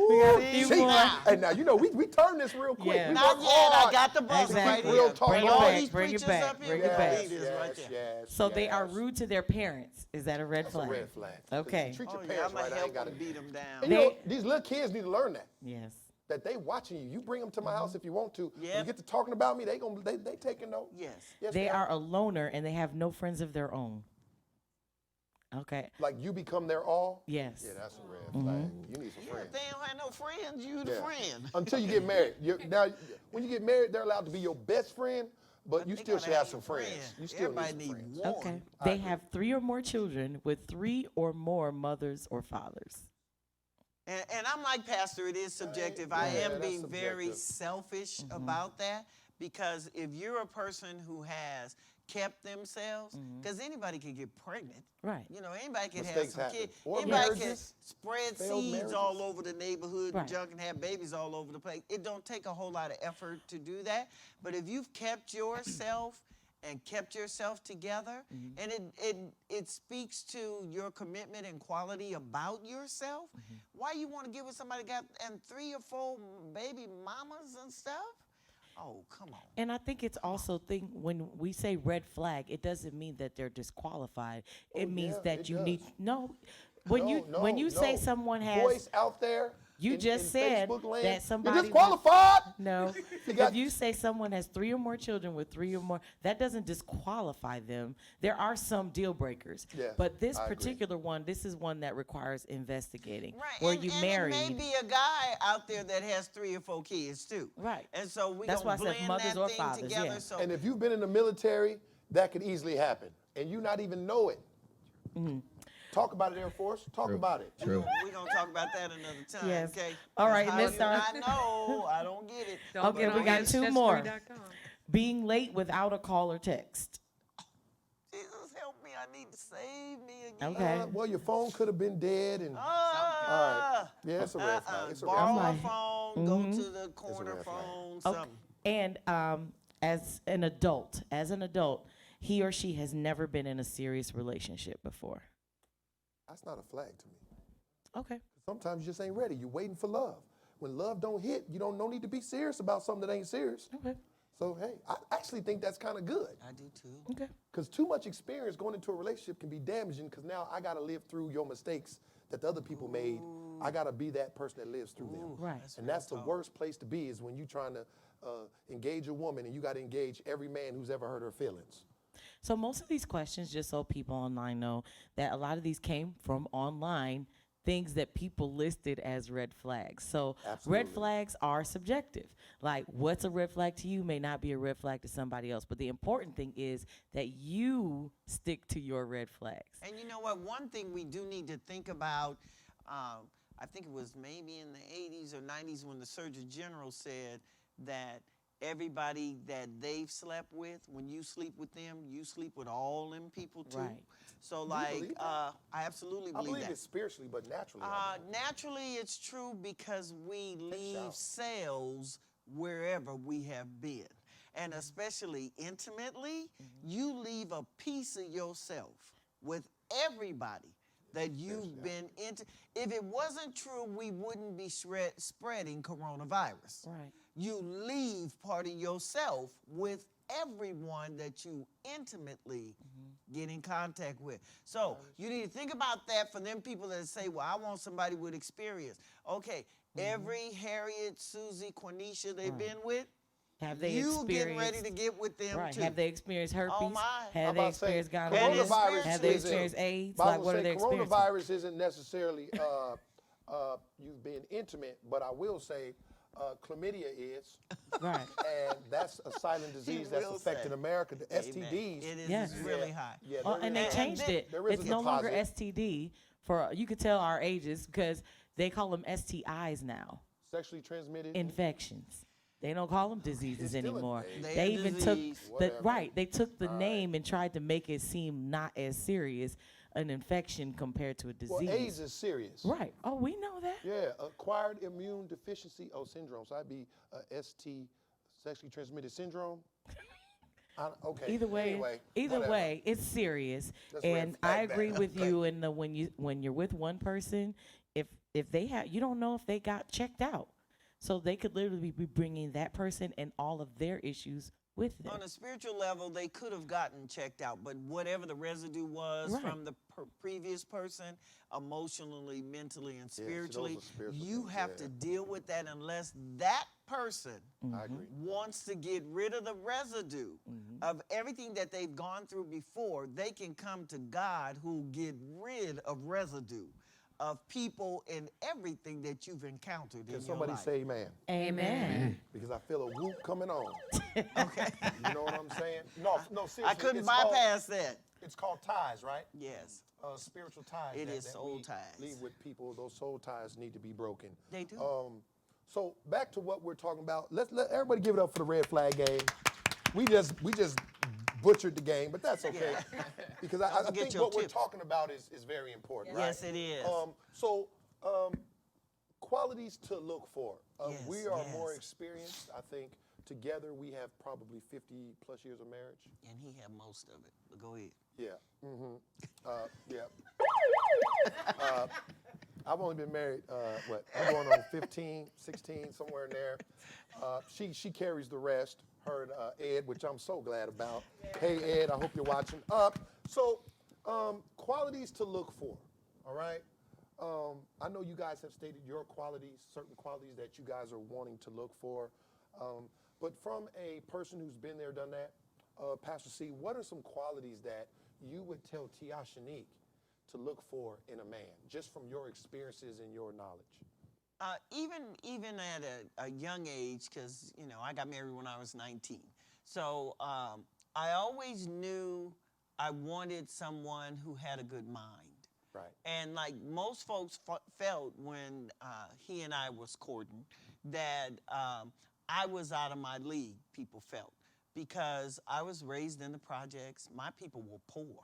Ooh, few see? more. And now, we turn this real quick. Yeah. We Not work yet. I hard. got the buzzer Exactly. right Real here. talk. Bring it All back, these bring it preachers back, up here, bring we it gonna back. leave this right there. yes, So they are yes. rude to their parents. Is that a red That's a flag? red flag. Okay. Treat your Oh, yeah, parents I'm going right. to I help ain't got them to beat them down. And you know, these little kids need to learn that. Yes. That they watching you. You bring them to my house if you want to. When you Yep. get to talking about me, they taking note. Yes. Yes, They are a loner and they have no friends of their own. Okay. Like you become their all. Yes. Yeah, that's a red flag. You need some Yeah, friends. if they don't have no friends, you the Yeah. friend. Until you get married. Now, when you get married, they're allowed to be your best friend, but you They still gotta should have some friends. You still Everybody need some need friends. one. Okay. They have 3 or more children with 3 or more mothers or fathers. And I'm like, Pastor, it is subjective. I Yeah, am that's being very subjective. selfish about that because if you're a person who has kept themselves, because anybody can get pregnant. Right. You know, anybody can Mistakes have some happen. kids. Or Anybody can marriages. spread Failed seeds marriages. all over the neighborhood Right. and junk and have babies all over the place. It don't take a whole lot of effort to do that. But if you've kept yourself and kept yourself together, and it speaks to your commitment and quality about yourself, why you want to get with somebody got and 3 or 4 baby mamas and stuff? Oh, come on. And I think it's also when we say red flag, it doesn't mean that they're disqualified. It means yeah, that it you need does. no. When you say someone has voice out there, you just in said Facebook land, that somebody you're disqualified. No. got- If you say someone has 3 or more children with 3 or more, that doesn't disqualify them. There are some deal breakers. Yes, But this I agree. particular one, this is one that requires investigating. Right. Where and, you and marry. it may be a guy out there that has 3 or 4 kids too. Right. And so we That's gonna why I said blend mothers that or thing fathers, together. yeah. So And if you've been in the military, that could easily happen, and you not even know it. Talk about it, Air Force. Talk about it. True. we're gonna talk about that another time. Yes. Okay. All right, How Miss you Star- not know? I don't get it. Don't Okay, get we on got 2 more. ancestry.com. Being late without a call or text. Jesus help me! I need to save me again. Okay. Well, your phone could have been dead, and Ah. yeah, it's a red flag. It's a red Borrow flag. a like- phone. Go to the corner red flag. phone. Okay. Something. And as an adult, he or she has never been in a serious relationship before. That's not a flag to me. Okay. Sometimes you just ain't ready. You're waiting for love. When love don't hit, you don't no need to be serious about something that ain't serious. Okay. So hey, I actually think that's kind of good. I do too. Okay. Because too much experience going into a relationship can be damaging. Because now I got to live through your mistakes that the other people made. I got to be that person that lives through them. Right. And that's the worst place to be is when you're trying to engage a woman and you got to engage every man who's ever hurt her feelings. So most of these questions, just so people online know, that a lot of these came from online things that people listed as red flags. So red Absolutely. flags are subjective. Like what's a red flag to you may not be a red flag to somebody else. But the important thing is that you stick to your red flags. And you know what? One thing we do need to think about, I think it was maybe in the 80s or 90s when the Surgeon General said that everybody that they've slept with, when you sleep with them, you sleep with all them people too. Right. So believe like, that? I absolutely I believe believe that. it spiritually, but naturally. I don't. Naturally, it's true because we leave shower. cells wherever we have been. And especially intimately, you leave a piece of yourself with everybody that you've been into. If it wasn't true, we wouldn't be spreading coronavirus. Right. You leave part of yourself with everyone that you intimately get in contact with. So you need to think about that for them people that say, well, I want somebody with experience. Okay, every Harriet, Susie, Quenisha they've been with, Have they you getting ready experienced to get with them right? too. Have they experienced herpes? Oh, my. I'm Have they about to say, experienced gonorrhea? coronavirus Have they isn't- experienced AIDS? I was Like what gonna are they say, experiencing? coronavirus isn't necessarily you being intimate, but I will say chlamydia is, Right. and that's a silent disease that's will affecting say. America. The Amen. STDs. It is Yes. really high. Yeah, Oh, there and is- they And changed then it. there is It's a no longer deposit. STD. For you could tell our ages because they call them STIs now. sexually transmitted. Infections. They don't call them diseases still a- anymore. They They a even disease. took the Whatever. right. They took the name and tried to make it seem not as serious an infection compared to a disease. Well, AIDS is serious. Right. Oh, we know that. Yeah, acquired immune deficiency syndrome. So that'd be ST, sexually transmitted syndrome. Okay. Either way, Anyway, either whatever. way, it's serious. That's red And flag I agree that. with you in the when you're with one person, if they have, you don't know if they got checked out, so they could literally be bringing that person and all of their issues with them. On a spiritual level, they could have gotten checked out, but whatever the residue was Right. from the previous person, emotionally, mentally, and those spiritually, are spiritual you things, have yeah. to deal with that unless that person I agree. wants to get rid of the residue of everything that they've gone through before. They can come to God who get rid of residue of people and everything that you've encountered Can in somebody your life. say amen? Amen. Because I feel a whoop coming on. Okay. You know what I'm saying? No, seriously. I couldn't it's bypass that. It's called ties, right? Yes. Spiritual ties. It that- is that soul we ties. Leave with people. Those soul ties need to be broken. They do. So back to what we're talking about. Let everybody give it up for the red flag game. We just butchered the game, but that's okay because I forget think your what we're tips. talking about is very important. Yes, right? it is. Qualities to look for. Yes, We are more yes. experienced. I think together we have probably 50 plus years of marriage. And he had most of it. But go ahead. Yeah. Yeah. I've only been married, I'm going on 15, 16, somewhere in there. She carries the rest, her and Ed, which I'm so glad about. Hey, Ed, I hope you're watching. So, qualities to look for, all right? I know you guys have stated your qualities, certain qualities that you guys are wanting to look for. But from a person who's been there, done that, Pastor C, what are some qualities that you would tell Tia Shanique to look for in a man, just from your experiences and your knowledge? Even at a young age, because, you know, I got married when I was 19. So I always knew I wanted someone who had a good mind. Right. And like most folks felt when he and I was courting, that I was out of my league, people felt. Because I was raised in the projects. My people were poor.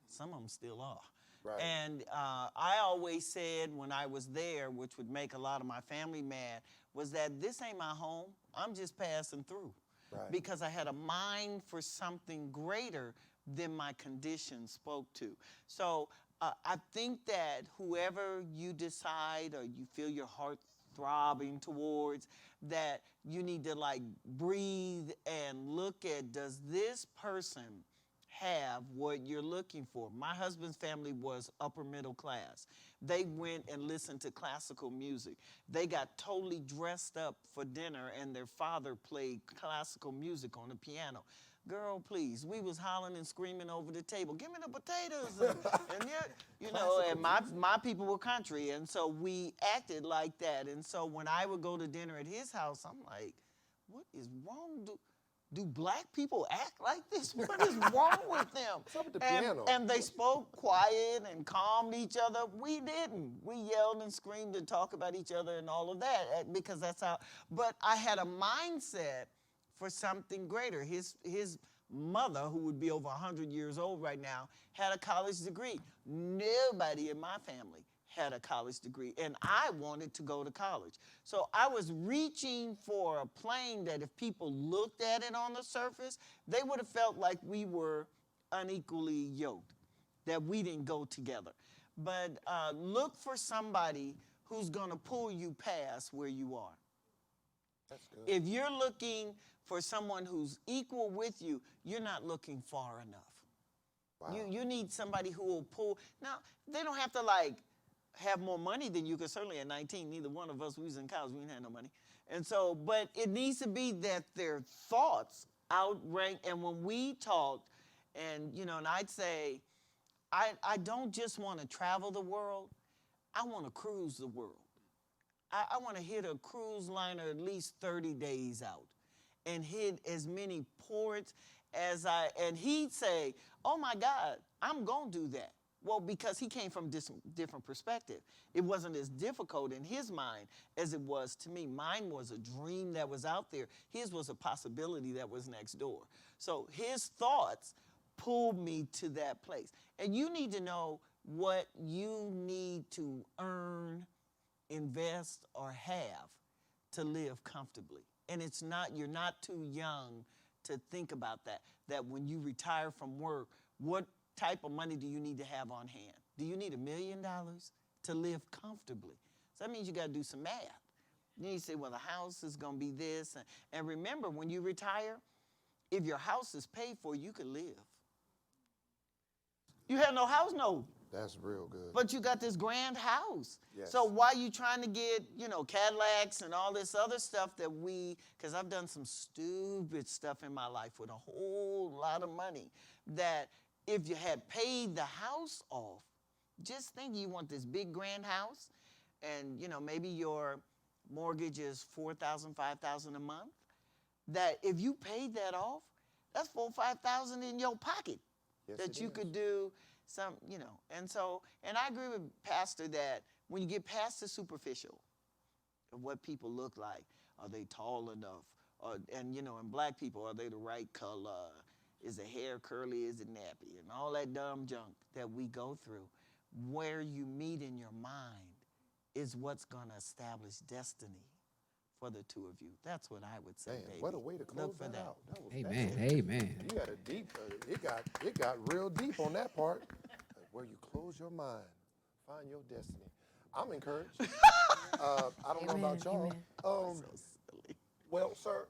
Some of them still are. Right. And I always said when I was there, which would make a lot of my family mad, was that this ain't my home. I'm just passing through. Right. Because I had a mind for something greater than my condition spoke to. So I think that whoever you decide or you feel your heart throbbing towards, that you need to like breathe and look at, does this person have what you're looking for? My husband's family was upper middle class. They went and listened to classical music. They got totally dressed up for dinner and their father played classical music on the piano. Girl, please, we was hollering and screaming over the table, give me the potatoes. And yet, you know, and my people were country, and so we acted like that. And so when I would go to dinner at his house, I'm like, what is wrong? Do black people act like this? What is wrong with them? What's up with the piano? And they spoke quiet and calmed each other. We didn't. We yelled and screamed and talked about each other and all of that because that's how. But I had a mindset for something greater. His mother, who would be over 100 years old right now, had a college degree. Nobody in my family had a college degree, and I wanted to go to college. So I was reaching for a plane that if people looked at it on the surface, they would have felt like we were unequally yoked, that we didn't go together. But look for somebody who's gonna pull you past where you are. That's good. If you're looking for someone who's equal with you, you're not looking far enough. Wow. You need somebody who will pull. Now, they don't have to like have more money than you, because certainly at 19, neither one of us, we was in college, we didn't have no money. And so, but it needs to be that their thoughts outrank. And when we talked, and you know, and I'd say, I don't just want to travel the world, I want to cruise the world. I want to hit a cruise liner at least 30 days out and hit as many ports and he'd say, oh my God, I'm going to do that. Well, because he came from different perspective. It wasn't as difficult in his mind as it was to me. Mine was a dream that was out there. His was a possibility that was next door. So his thoughts pulled me to that place. And you need to know what you need to earn, invest, or have to live comfortably. And it's not, you're not too young to think about that. That when you retire from work, what type of money do you need to have on hand? Do you need $1 million to live comfortably? So that means you got to do some math. You need to say, well, the house is going to be this. And remember, when you retire, if your house is paid for, you can live. You have no house note. That's real good. But you got this grand house. Yes. So why you trying to get, you know, Cadillacs and all this other stuff that because I've done some stupid stuff in my life with a whole lot of money, that if you had paid the house off, just think you want this big grand house and, you know, maybe your mortgage is $4,000, $5,000 a month, that if you paid that off, that's $4,000 or $5,000 in your pocket. Yes, that it you is. could do some, you know. And so, and I agree with Pastor that when you get past the superficial of what people look like, are they tall enough? And, you know, and black people, are they the right color? Is the hair curly? Is it nappy? And all that dumb junk that we go through. Where you meet in your mind is what's going to establish destiny for the two of you. That's what I would say, Man, baby. what a way to close Look for that out. That was Amen. that's- Amen. You got a deep, it got real deep on that part. Where you close your mind, find your destiny. I'm encouraged. I don't know about y'all. Amen. Well, sir,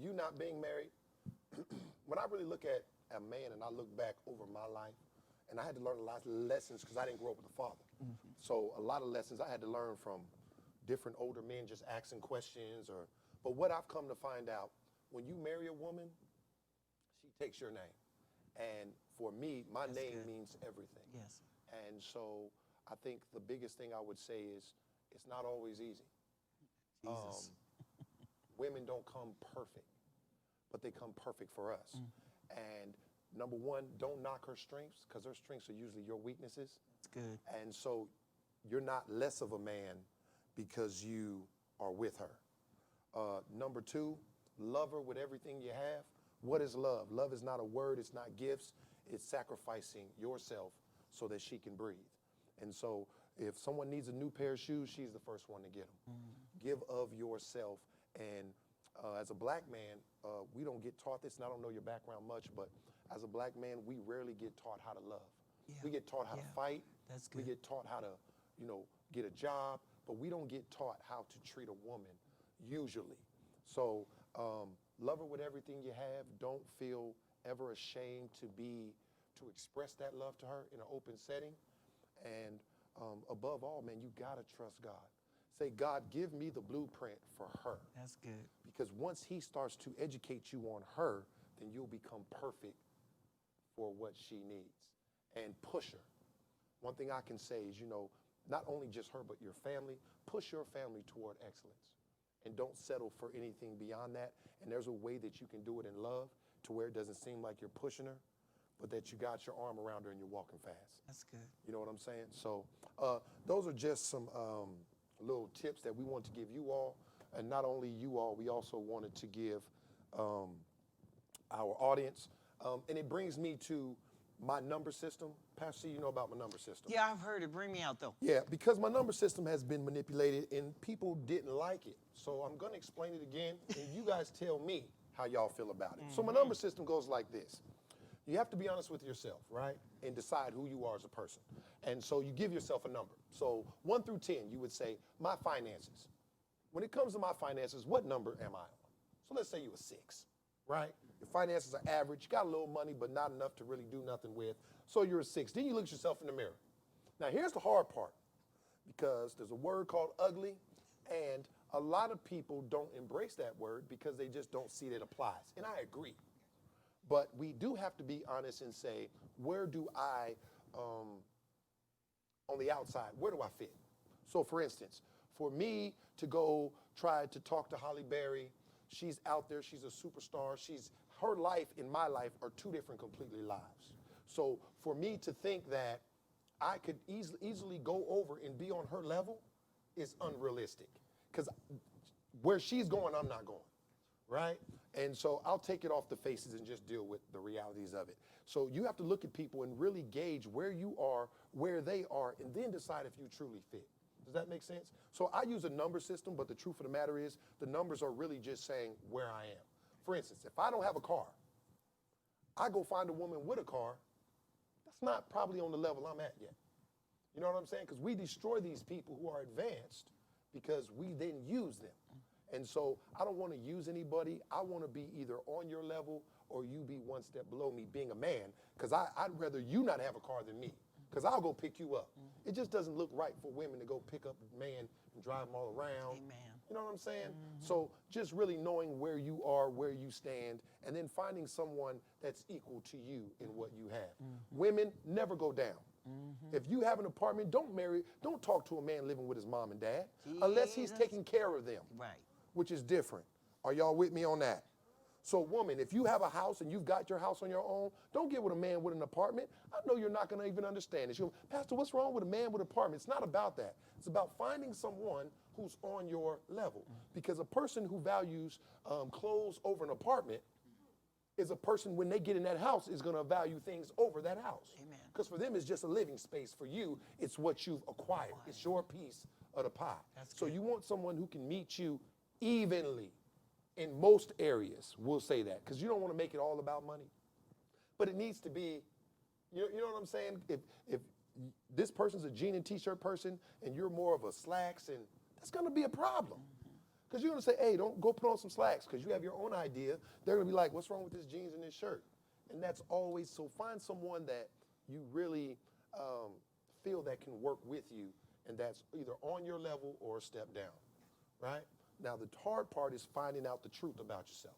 you not being married, when I really look at a man and I look back over my life, and I had to learn a lot of lessons because I didn't grow up with a father. So a lot of lessons I had to learn from different older men just asking questions. But what I've come to find out, when you marry a woman, she takes your name. And for me, my name means everything. Yes. And so I think the biggest thing I would say is it's not always easy. Jesus. Women don't come perfect, but they come perfect for us. And number one, don't knock her strengths, because her strengths are usually your weaknesses. That's good. And so you're not less of a man because you are with her. Number two, love her with everything you have. What is love? Love is not a word, it's not gifts, it's sacrificing yourself so that she can breathe. And so if someone needs a new pair of shoes, she's the first one to get them. Give of yourself. And as a black man, we don't get taught this, and I don't know your background much, but as a black man, we rarely get taught how to love. Yeah. We get taught how to fight. That's We good. get taught how to, get a job, but we don't get taught how to treat a woman, usually. So love her with everything you have. Don't feel ever ashamed to express that love to her in an open setting. And above all, man, you gotta trust God. Say, God, give me the blueprint for her. That's good. Because once he starts to educate you on her, then you'll become perfect for what she needs. And push her. One thing I can say is, not only just her, but your family, push your family toward excellence. And don't settle for anything beyond that. And there's a way that you can do it in love to where it doesn't seem like you're pushing her, but that you got your arm around her and you're walking fast. That's good. You know what I'm saying? So those are just some little tips that we want to give you all. And not only you all, we also wanted to give our audience. And it brings me to my number system. Pastor, you know about my number system. Yeah, I've heard it. Bring me out, though. Yeah, because my number system has been manipulated and people didn't like it. So I'm going to explain it again, and you guys tell me how y'all feel about it. So my number system goes like this. You have to be honest with yourself, right? And decide who you are as a person. And so you give yourself a number. So 1 through 10, you would say, my finances. When it comes to my finances, what number am I on? So let's say you're a 6, right? Your finances are average. You got a little money, but not enough to really do nothing with. So you're a 6. Then you look at yourself in the mirror. Now, here's the hard part, because there's a word called ugly, and a lot of people don't embrace that word because they just don't see that it applies. And I agree. But we do have to be honest and say, where do I, on the outside, where do I fit? So for instance, for me to go try to talk to Holly Berry, she's out there, she's a superstar, her life and my life are 2 different completely lives. So for me to think that I could easily go over and be on her level is unrealistic. Because where she's going, I'm not going, right? And so I'll take it off the faces and just deal with the realities of it. So you have to look at people and really gauge where you are, where they are, and then decide if you truly fit. Does that make sense? So I use a number system, but the truth of the matter is the numbers are really just saying where I am. For instance, if I don't have a car, I go find a woman with a car, that's not probably on the level I'm at yet. You know what I'm saying? Because we destroy these people who are advanced because we then use them. And so I don't want to use anybody. I want to be either on your level or you be one step below me being a man, because I'd rather you not have a car than me, because I'll go pick you up. It just doesn't look right for women to go pick up a man and drive him all around. Amen. You know what I'm saying? So just really knowing where you are, where you stand, and then finding someone that's equal to you in what you have. Women, never go down. If you have an apartment, don't talk to a man living with his mom and dad unless he's taking care of them. Right. Which is different. Are y'all with me on that? So woman, if you have a house and you've got your house on your own, don't get with a man with an apartment. I know you're not gonna even understand this. Pastor, what's wrong with a man with an apartment? It's not about that. It's about finding someone who's on your level. Because a person who values clothes over an apartment is a person, when they get in that house, is gonna value things over that house. Amen. Because for them, it's just a living space. For you, it's what you've acquired. It's your piece of the pie. So you want someone who can meet you evenly in most areas. We'll say that, because you don't want to make it all about money. But it needs to be, you know what I'm saying? If this person's a jean and t-shirt person and you're more of a slacks, and that's gonna be a problem. Because you're gonna say, hey, don't go put on some slacks because you have your own idea. They're gonna be like, what's wrong with this jeans and this shirt? And that's always, so find someone that you really feel that can work with you and that's either on your level or a step down, right? Now, the hard part is finding out the truth about yourself.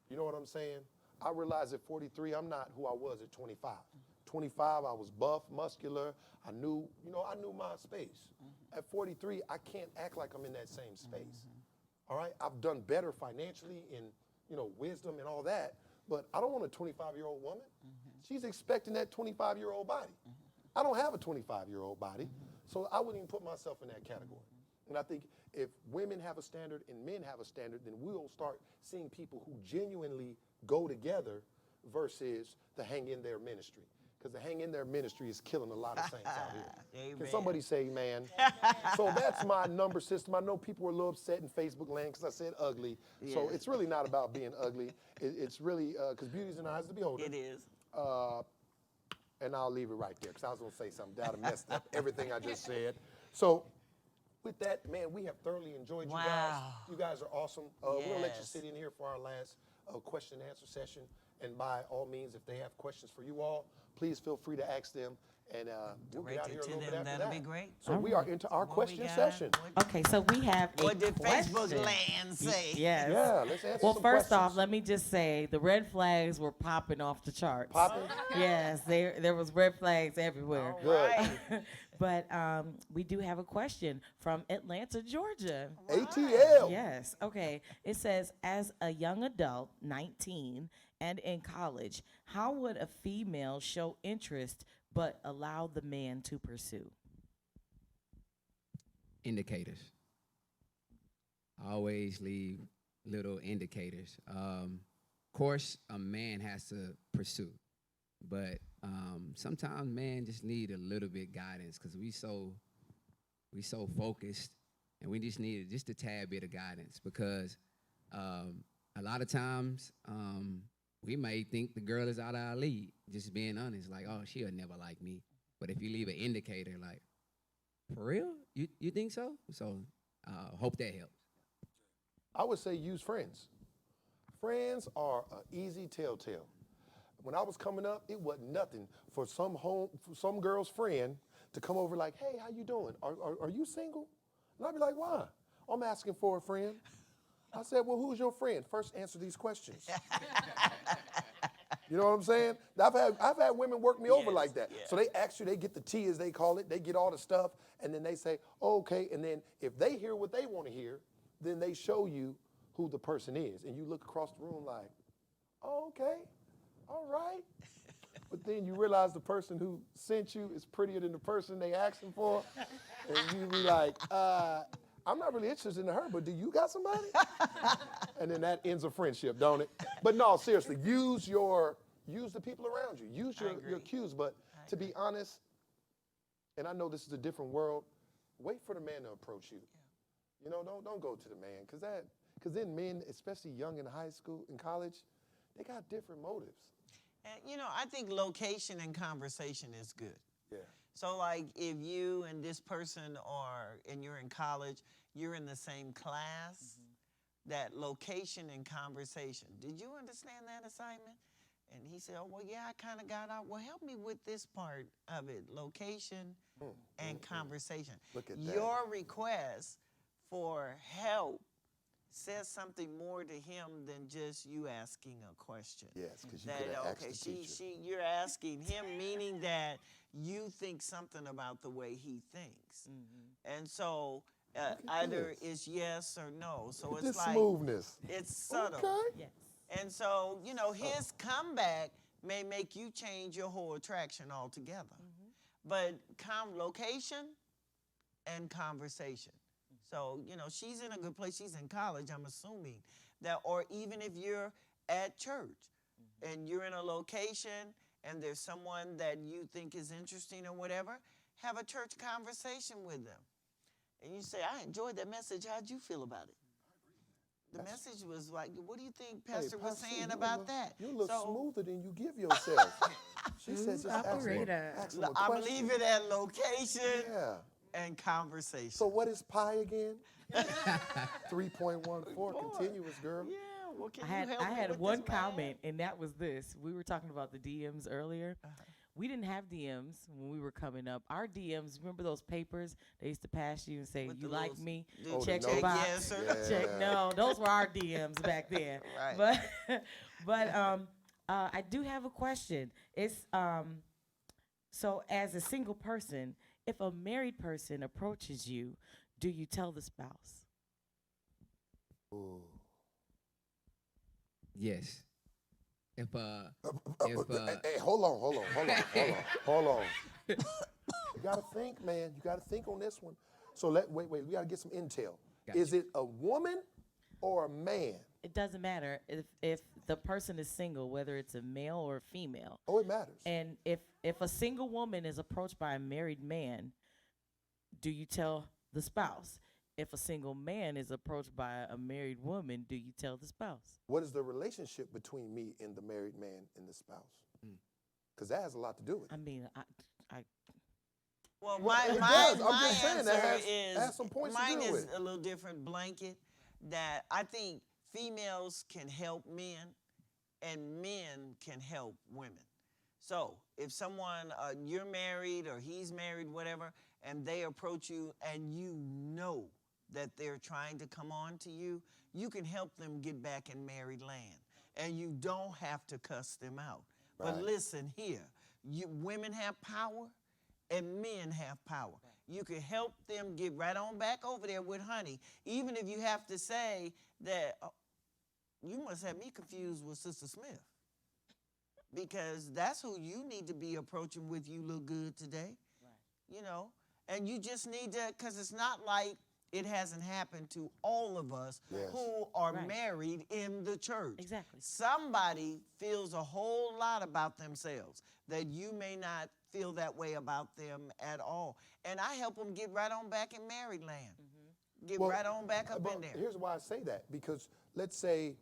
You know what I'm saying? I realized at 43, I'm not who I was at 25. 25, I was buff, muscular. I knew my space. At 43, I can't act like I'm in that same space. All right? I've done better financially in, wisdom and all that, but I don't want a 25-year-old woman. She's expecting that 25-year-old body. I don't have a 25-year-old body, so I wouldn't even put myself in that category. And I think if women have a standard and men have a standard, then we'll start seeing people who genuinely go together versus the hang in there ministry. Because the hang in there ministry is killing a lot of saints out here. Amen. Can somebody say amen? So that's my number system. I know people were a little upset in Facebook land because I said ugly. So Yes. it's really not about being ugly. It's really, because beauty's in the eyes of the beholder. It is. And I'll leave it right there because I was going to say something that would have messed up everything I just said. So with that, man, we have thoroughly enjoyed you guys. Wow. You guys are awesome. We're going to let you Yes. sit in here for our last question and answer session. And by all means, if they have questions for you all, please feel free to ask them. And we'll get out Direct here it a to little bit them. after That'll that. be great. So we are into our What we question got? session. Okay, so we have a What did Facebook question. land say? Yes. Yeah, let's answer Well, some first questions. off, let me just say the red flags were popping off the charts. Popping? Yes, there was red flags everywhere. Good. But we do have a question from Atlanta, Georgia. ATL. Yes. Okay. It says, as a young adult, 19, and in college, how would a female show interest but allow the man to pursue? Indicators. I always leave little indicators. Of course, a man has to pursue, but sometimes men just need a little bit guidance because we so focused, and we just need just a tad bit of guidance because a lot of times we may think the girl is out of our league. Just being honest, like, oh, she'll never like me. But if you leave an indicator, like, for real, you think so? So hope that helps. I would say use friends. Friends are an easy telltale. When I was coming up, it wasn't nothing for some girl's friend to come over like, hey, how you doing? Are you single? And I'd be like, why? I'm asking for a friend. I said, well, who's your friend? First answer these questions. You know what I'm saying? I've had women work me over like that. yes. So they ask you, they get the tea as they call it, they get all the stuff, and then they say, oh, okay, and then if they hear what they want to hear, then they show you who the person is. And you look across the room like, oh, okay, all right. But then you realize the person who sent you is prettier than the person they asking for, and you be like, I'm not really interested in her, but do you got somebody? And then that ends a friendship, don't it? But no, seriously, use the people around you. Use your cues. But to be honest, and I know this is a different world, wait for the man to approach you. You know, don't go to the man, because then men, especially young in high school, in college, they got different motives. And, I think location and conversation is good. Yeah. So, like, if you and this person and you're in college, you're in the same class, that location and conversation. Did you understand that assignment? And he said, oh, well, yeah, I kind of got out. Well, help me with this part of it, location and conversation. Look at that. Your request for help says something more to him than just you asking a question. Yes, because you That, could have asked okay, the teacher. you're asking him, meaning that you think something about the way he thinks. And so either it's yes or no. So it's This like, smoothness. it's subtle. Okay. Yes. And so, his comeback may make you change your whole attraction altogether. But location and conversation. So, she's in a good place. She's in college, I'm assuming. Or even if you're at church and you're in a location and there's someone that you think is interesting or whatever, have a church conversation with them. And you say, I enjoyed that message. How'd you feel about it? The message was like, what do you think Hey, Pastor was Pastor, saying you a about little- that? You're a little So, smoother than you give yourself. She said just ask him, operator. ask him a I'm question. leaving it at location Yeah. and conversation. So what is pi again? 3.14 continuous, girl. yeah, well, can I you had help I me had with one this math? comment, and that was this. We were talking about the DMs earlier. We didn't have DMs when we were coming up. Our DMs, remember those papers they used to pass you and say, With "You the like little- me? the Oh, the Check your notes? box." Yes, sir. Yeah. Check. No, those were our DMs back then. Right. But I do have a question. It's so as a single person, if a married person approaches you, do you tell the spouse? Ooh. Yes. If Hey, hold on. You gotta think, man. You gotta think on this one. So wait. We gotta get some intel. Gotcha. Is it a woman or a man? It doesn't matter if the person is single, whether it's a male or a female. Oh, it matters. And if a single woman is approached by a married man, do you tell the spouse? If a single man is approached by a married woman, do you tell the spouse? What is the relationship between me and the married man and the spouse? Because that has a lot to do with it. I mean, I Well, Well, my it my, does. I'm my just saying answer that is has some points to mine deal is with. a little different blanket. That I think females can help men, and men can help women. So if someone you're married or he's married, whatever, and they approach you and you know that they're trying to come on to you, you can help them get back in married land, and you don't have to cuss them out. But Right. listen here, women have power and men have power. You can help them get right on back over there with honey, even if you have to say that you must have me confused with Sister Smith, because that's who you need to be approaching with. You look good today, you know, and you just need to, because it's not like it hasn't happened to all of us Yes. who are Right. married in the church. Exactly. Somebody feels a whole lot about themselves that you may not feel that way about them at all. And I help them get right on back in married land. Get Well, right on back up but in there. Here's why I say that. Because let's say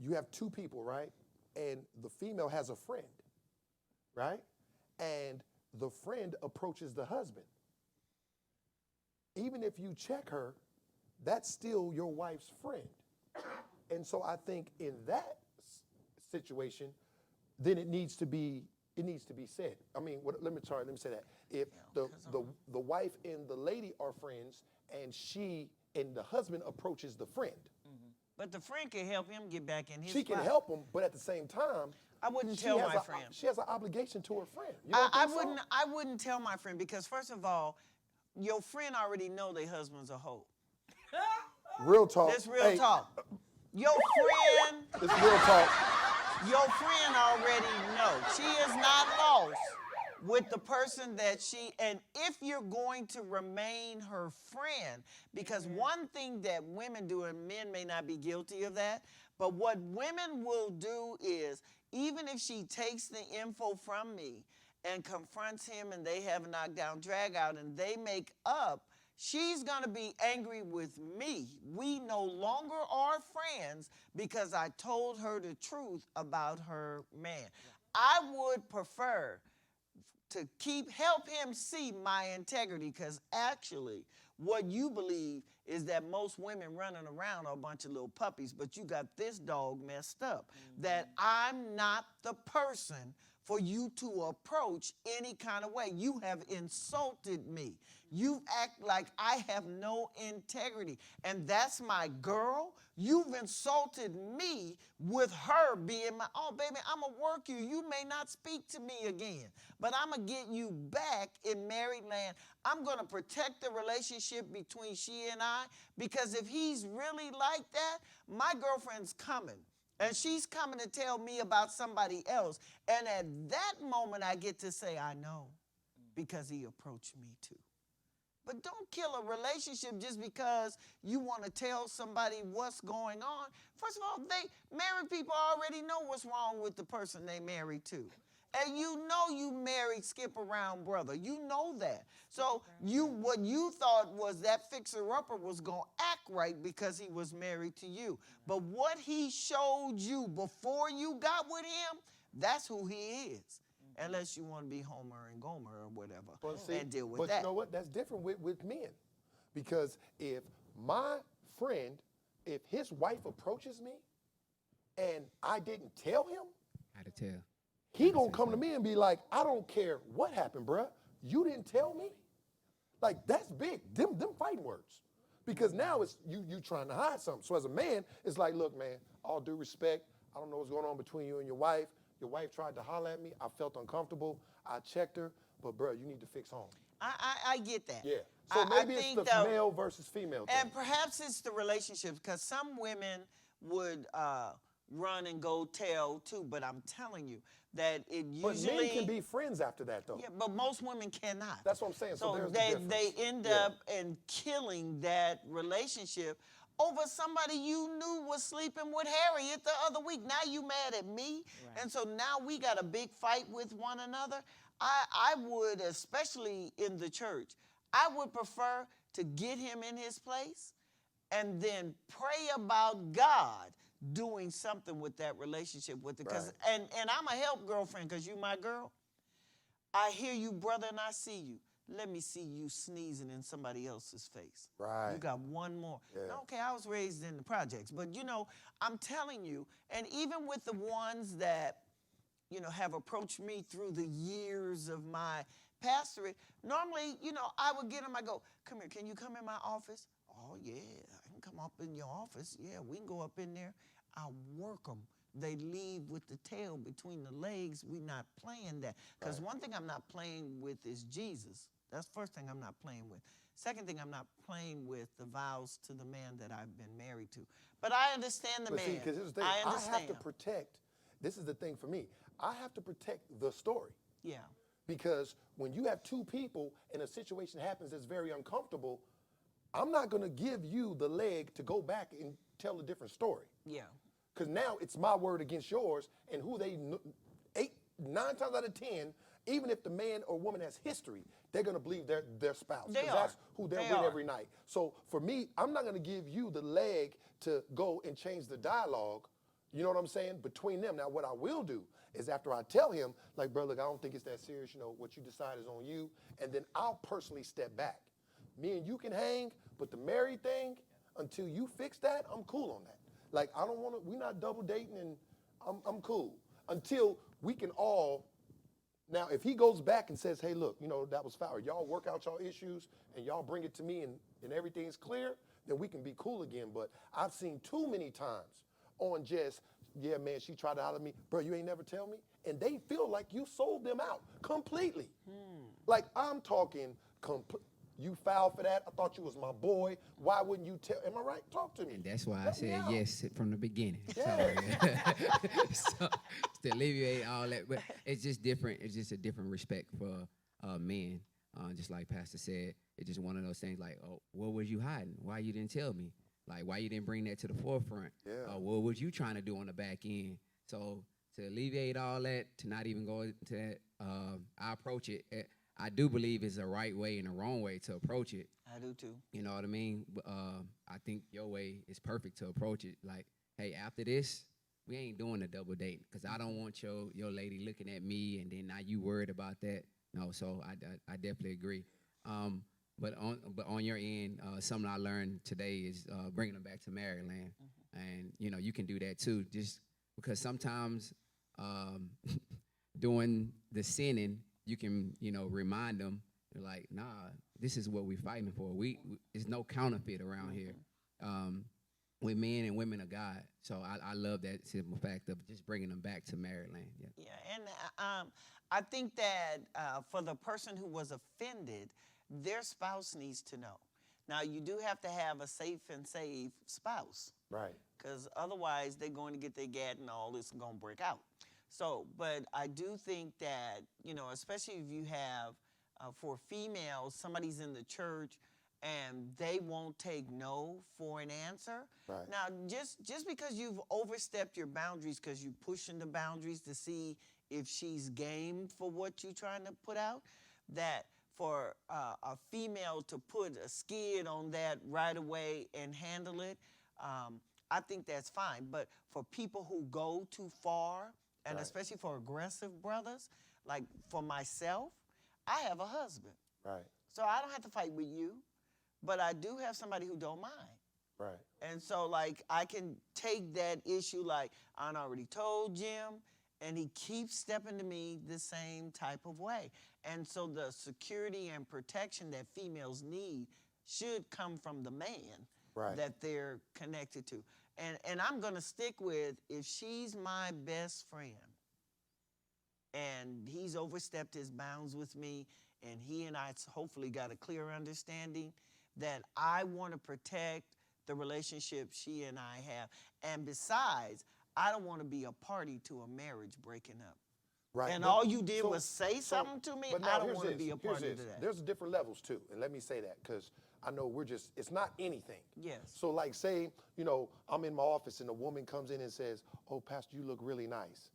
you have two people, right? And the female has a friend, right? And the friend approaches the husband. Even if you check her, that's still your wife's friend. And so I think in that situation, then it needs to be said. I mean, let me say that. If the wife and the lady are friends, and she and the husband approaches the friend, But the friend can help him get back in his she can spot. help him, but at the same time, I wouldn't she tell has my a- friend. She has an obligation to her friend. You don't I think so? wouldn't tell my friend, because first of all, your friend already know their husband's a hoe. Real talk. That's real Hey, talk. Your friend, It's real talk. your friend already know. She is not lost with the person that and if you're going to remain her friend, because one thing that women do, and men may not be guilty of that, but what women will do is, even if she takes the info from me and confronts him and they have a knockdown drag out and they make up, she's gonna be angry with me. We no longer are friends because I told her the truth about her man. I would prefer to help him see my integrity, because actually what you believe is that most women running around are a bunch of little puppies, but you got this dog messed up. That I'm not the person for you to approach any kind of way. You have insulted me. You act like I have no integrity. And that's my girl. You've insulted me with her being my, oh, baby, I'm going to work you. You may not speak to me again, but I'm going to get you back in married land. I'm going to protect the relationship between she and I, because if he's really like that, my girlfriend's coming. And she's coming to tell me about somebody else. And at that moment, I get to say, I know, because he approached me too. But don't kill a relationship just because you want to tell somebody what's going on. First of all, married people already know what's wrong with the person they married to. And you know you married skip around brother. You know that. So what you thought was that fixer-upper was going to act act right because he was married to you. But what he showed you before you got with him, that's who he is. Unless you want to be Homer and Gomer or whatever and deal with but that. you know what? That's different with men. Because if my friend, if his wife approaches me and I didn't tell him, How to tell? he gonna come to me and be like, I don't care what happened, bruh. You didn't tell me? Like, that's big. Them fighting words. Because now it's you trying to hide something. So as a man, it's like, look, man, all due respect, I don't know what's going on between you and your wife. Your wife tried to holler at me. I felt uncomfortable. I checked her. But, bruh, you need to fix home. I get that. Yeah. So I maybe it's think the male versus female thing. And perhaps it's the relationship, because some women would run and go tell too, but I'm telling you that it But usually... men can be friends after that, though. Yeah, but most women cannot. That's what I'm saying. So there's the they difference. end Yeah. up in killing that relationship over somebody you knew was sleeping with Harriet the other week. Now you mad at me, and so now we got a big fight with one another. I would, especially in the church, I would prefer to get him in his place and then pray about God doing something with that relationship with it. Cause, and I'm a help girlfriend because you my girl. I hear you, brother, and I see you. Let me see you sneezing in somebody else's face. Right. You got one more. Yeah. Okay, I was raised in the projects, but you know, I'm telling you, and even with the ones that, you know, have approached me through the years of my pastorate, normally, you know, I would get them, I go, come here, can you come in my office? Oh, yeah, I can come up in your office. Yeah, we can go up in there. I'll work them. They leave with the tail between the legs. We're not playing that. Because one thing I'm not playing with is Jesus. That's the first thing I'm not playing with. Second thing I'm not playing with the vows to the man that I've been married to. But I understand the But man. see, because here's the thing. I understand. I have to protect, this is the thing for me, I have to protect the story. Yeah. Because when you have two people and a situation happens that's very uncomfortable, I'm not going to give you the leg to go back and tell a different story. Yeah. Because now it's my word against yours, and who they, 9 times out of 10, even if the man or woman has history, they're going to believe their spouse. They Because are. that's who they're They with are. every night. So for me, I'm not going to give you the leg to go and change the dialogue, you know what I'm saying, between them. Now, what I will do is after I tell him, like, bro, look, I don't think it's that serious, you know, what you decide is on you, and then I'll personally step back. Me and you can hang, but the married thing, until you fix that, I'm cool on that. Like, I don't want to, we're not double dating, and I'm cool. Until we can all, now, if he goes back and says, hey, look, you know, that was foul, y'all work out y'all issues, and y'all bring it to me, and everything's clear, then we can be cool again. But I've seen too many times on just, yeah, man, she tried to holler at me, bro, you ain't never tell me? And they feel like you sold them out completely. Like, I'm talking you fouled for that. I thought you was my boy. Why wouldn't you tell? Am I right? Talk to me. And that's why I Help me said out. yes from the beginning. Yeah. So to alleviate all that, but it's just different. It's just a different respect for men. Just like Pastor said, it's just one of those things like, oh, what was you hiding? Why you didn't tell me? Like, why you didn't bring that to the forefront? Yeah. What was you trying to do on the back end? So to alleviate all that, to not even go into that, I approach it. I do believe it's a right way and a wrong way to approach it. I do too. You know what I mean? But, I think your way is perfect to approach it. Like, hey, after this, we ain't doing a double date because I don't want your lady looking at me and then now you worried about that. No, so I definitely agree. But on your end, something I learned today is bringing them back to Maryland, and you know you can do that too. Just because sometimes doing the sinning, you can remind them like, nah, this is what we're fighting for. There's no counterfeit around here. We're men and women of God. So I love that simple fact of just bringing them back to Maryland. Yeah. Yeah, and I think that for the person who was offended, their spouse needs to know. Now, you do have to have a safe and save spouse. Right. Because otherwise, they're going to get their gat and all this is going to break out. So, but I do think that, especially if you have, for females, somebody's in the church and they won't take no for an answer. Right. Now, just because you've overstepped your boundaries, because you're pushing the boundaries to see if she's game for what you're trying to put out, that for a female to put a skid on that right away and handle it, I think that's fine. But for people who go too far, and especially for aggressive brothers, like for myself, I have a husband. Right. So I don't have to fight with you, but I do have somebody who don't mind. Right. And so, like, I can take that issue, like, I already told Jim, and he keeps stepping to me the same type of way. And so the security and protection that females need should come from the man that they're connected to. And I'm going to stick with, if she's my best friend and he's overstepped his bounds with me, and he and I hopefully got a clear understanding that I want to protect the relationship she and I have. And besides, I don't want to be a party to a marriage breaking up. Right. And But- all you did so- was say something to me. but now I don't here's want to this, be a here's party to this. that. There's different levels too, and let me say that because I know it's not anything. Yes. So like say, I'm in my office and a woman comes in and says, "Oh, Pastor, you look really nice."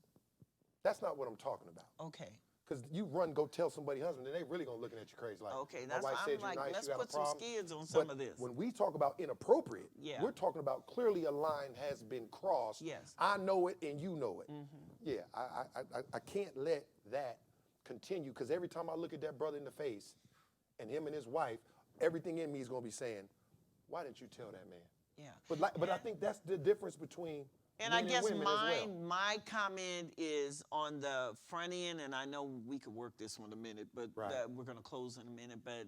That's not what I'm talking about. Okay. Because you go tell somebody's husband, and they really gonna looking at you crazy like, Okay, my that's wife why said I'm you like, nice, let's you got a put some problem. skids on some But of this. when we talk about inappropriate, Yeah. we're talking about clearly a line has been crossed. Yes. I know it and you know it. Yeah, I can't let that continue because every time I look at that brother in the face and him and his wife, everything in me is gonna be saying, why didn't you tell that man? Yeah. But I think that's the difference between And I men guess women as well. my comment is on the front end, and I know we could work this one a minute, but we're going to close in a minute. But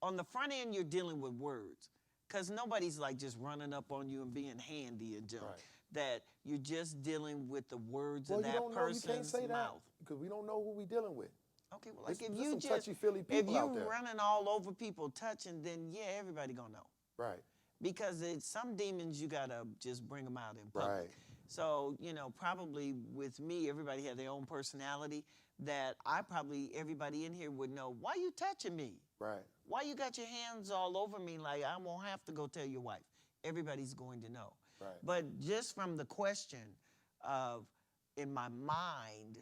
on the front end, you're dealing with words, because nobody's like just running up on you and being handy and junk. Right. That you're just dealing with the words Well, of you that don't know, you can't person's say that mouth. because we don't know who we dealing with. Okay, well, like There's- if there's you some just touchy-feely if people you out there. running all over people touching, then yeah, everybody gonna know. Right. Because some demons you gotta just bring them out in public. Right. So probably with me, everybody had their own personality. That everybody in here would know. Why you touching me? Right. Why you got your hands all over me? Like I won't have to go tell your wife. Everybody's going to know. Right. But just from the question of, in my mind,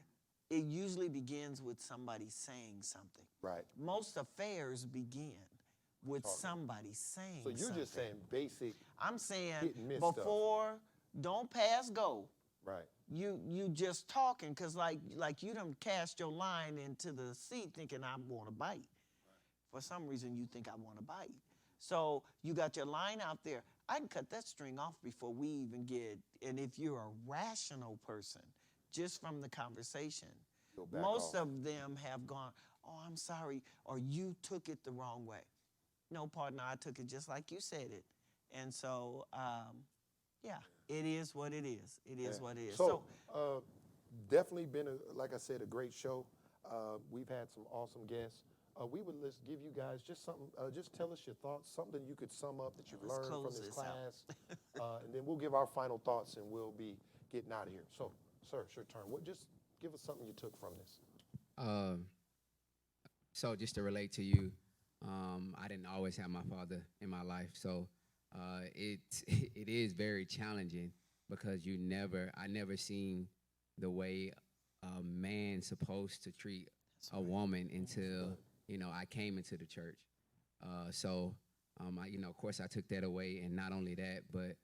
it usually begins with somebody saying something. Right. Most affairs begin with somebody saying So you're something. just saying basic. I'm saying hit and miss stuff. before, don't pass go. Right. You just talking, because like you done cast your line into the sea thinking I want to bite. For some reason you think I want to bite. So you got your line out there. I can cut that string off before we even get, and if you're a rational person, just from the conversation, Go back most off. of them have gone, oh, I'm sorry, or you took it the wrong way. No, partner, I took it just like you said it. And so, yeah, it is what it is. It is what it is. So, definitely been, like I said, a great show. We've had some awesome guests. We would just give you guys just something, just tell us your thoughts, something you could sum up that you've Let's learned from close this this out. class. And then we'll give our final thoughts and we'll be getting out of here. So, sir, it's your turn. Just give us something you took from this. So just to relate to you, I didn't always have my father in my life, so it is very challenging because I never seen the way a man's supposed to treat a woman until I came into the church. Of course I took that away, and not only that, but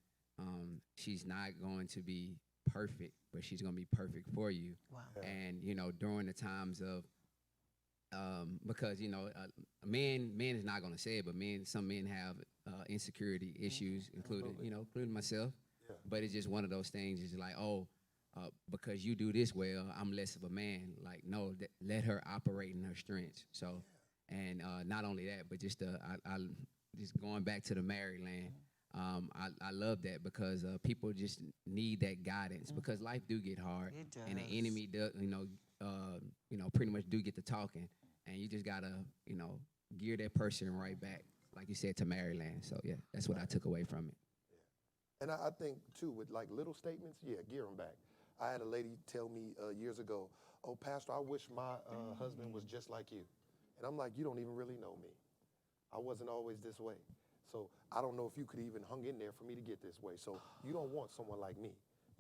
she's not going to be perfect, but she's going to be perfect for you. Wow. And during the times of because a man is not going to say it, but some men have insecurity issues, including myself. Yeah. But it's just one of those things. It's like, because you do this well, I'm less of a man. Like, no, let her operate in her strengths. So, and not only that, but just just going back to the married land. I love that because people just need that guidance because life do get hard, It and the does. enemy does, pretty much do get to talking, and you just gotta, gear that person right back, like you said, to Maryland. So yeah, that's what I took away from it. And I think, too, with like little statements, gear them back. I had a lady tell me years ago, oh, Pastor, I wish my husband was just like you. And I'm like, you don't even really know me. I wasn't always this way. So I don't know if you could even hung in there for me to get this way. So you don't want someone like me.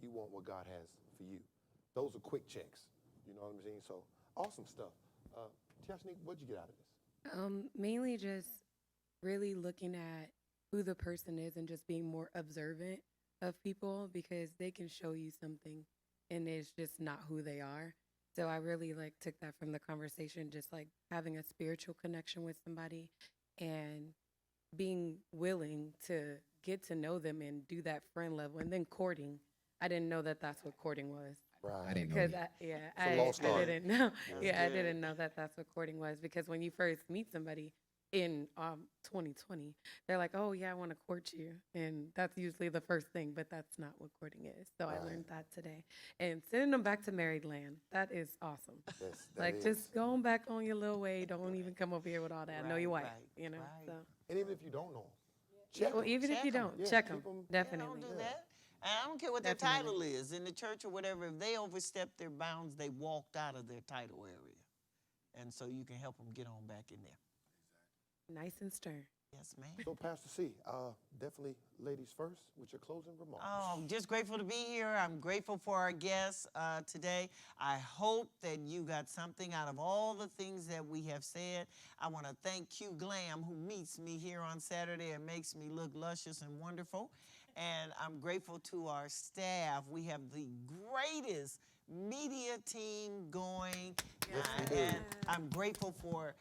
You want what God has for you. Those are quick checks. You know what I'm saying? So awesome stuff. Tiashnik, what'd you get out of this? Mainly just really looking at who the person is and just being more observant of people because they can show you something and it's just not who they are. So I really like took that from the conversation, just like having a spiritual connection with somebody and being willing to get to know them and do that friend level and then courting. I didn't know that that's what courting was. Right. I didn't know. Because that. I lost art. didn't know. I good. didn't know that that's what courting was because when you first meet somebody in 2020, they're like, "Oh yeah, I want to court you," and that's usually the first thing, but that's not what courting is. So I learned that today, and sending them back to married land, that is awesome. Yes, that Like is. just going back on your little way. Don't even come over here with all that. Know your wife, Right, you know. right. So And even if you don't know 'em, check well, 'em. even if you Check 'em. don't, Yeah, check keep them 'em- definitely. Don't do that. And I don't care what their Definitely. title is in the church or whatever. If they overstepped their bounds, they walked out of their title area, and so you can help them get on back in there. Nice and stern. Yes, ma'am. So, Pastor C, definitely ladies first with your closing remarks. Oh, I'm just grateful to be here. I'm grateful for our guests today. I hope that you got something out of all the things that we have said. I want to thank Q Glam, who meets me here on Saturday and makes me look luscious and wonderful. And I'm grateful to our staff. We have the greatest media team going. And I'm grateful for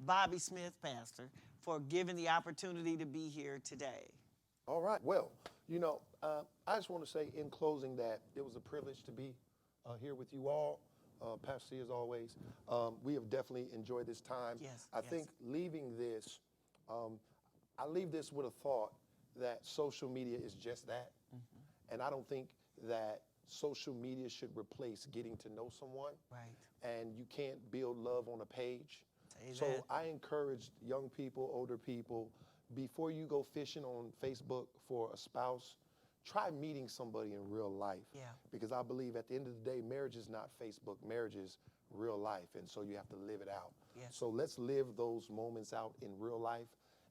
Bobby Smith, Pastor, for giving the opportunity to be here today. All right. Well, you know, I just want to say in closing that it was a privilege to be here with you all. Pastor C, as always, we have definitely enjoyed this time. Yes, I yes. think leaving this, I leave this with a thought that social media is just that. And I don't think that social media should replace getting to know someone. Right. And you can't build love on a page. Say So that. I encourage young people, older people, before you go fishing on Facebook for a spouse, try meeting somebody in real life. Yeah. Because I believe at the end of the day, marriage is not Facebook, marriage is real life. And so you have to live it out. Yes. So let's live those moments out in real life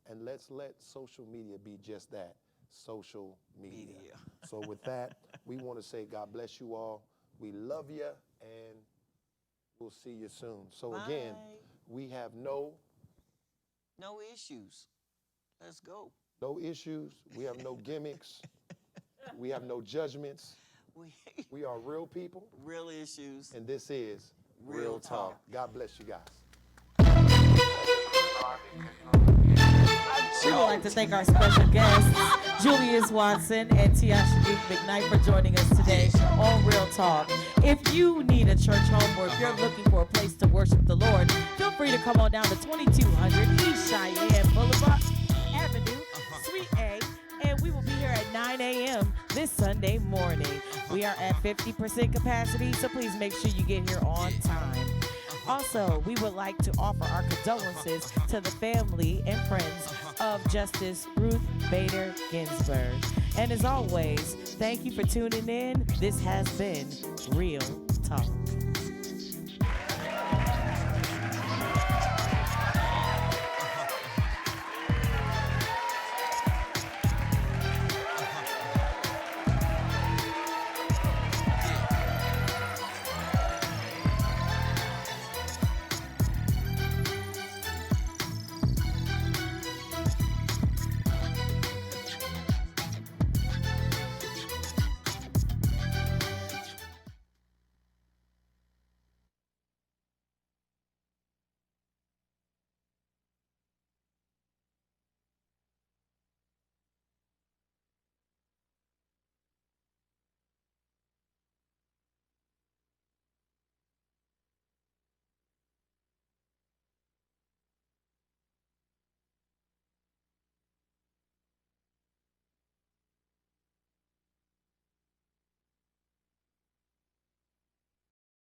and let's let social media be just that, social media. Media. So with that, we want to say God bless you all. We love you and we'll see you soon. So again, Bye. we have no issues. Let's go. issues. We have no gimmicks. We have no judgments. We We are real people, real issues. and this is Real Real Talk. Talk. God bless you guys. We would like to thank our special guests, Julius Watson and Tiashnik McKnight, for joining us today on Real Talk. If you need a church home or if you're looking for a place to worship the Lord, feel free to come on down to 2200 East Cheyenne Boulevard Avenue, Suite A, and we will be here at 9 a.m. this Sunday morning. We are at 50% capacity, so please make sure you get here on time. Also, we would like to offer our condolences to the family and friends of Justice Ruth Bader Ginsburg. And as always, thank you for tuning in. This has been Real Talk.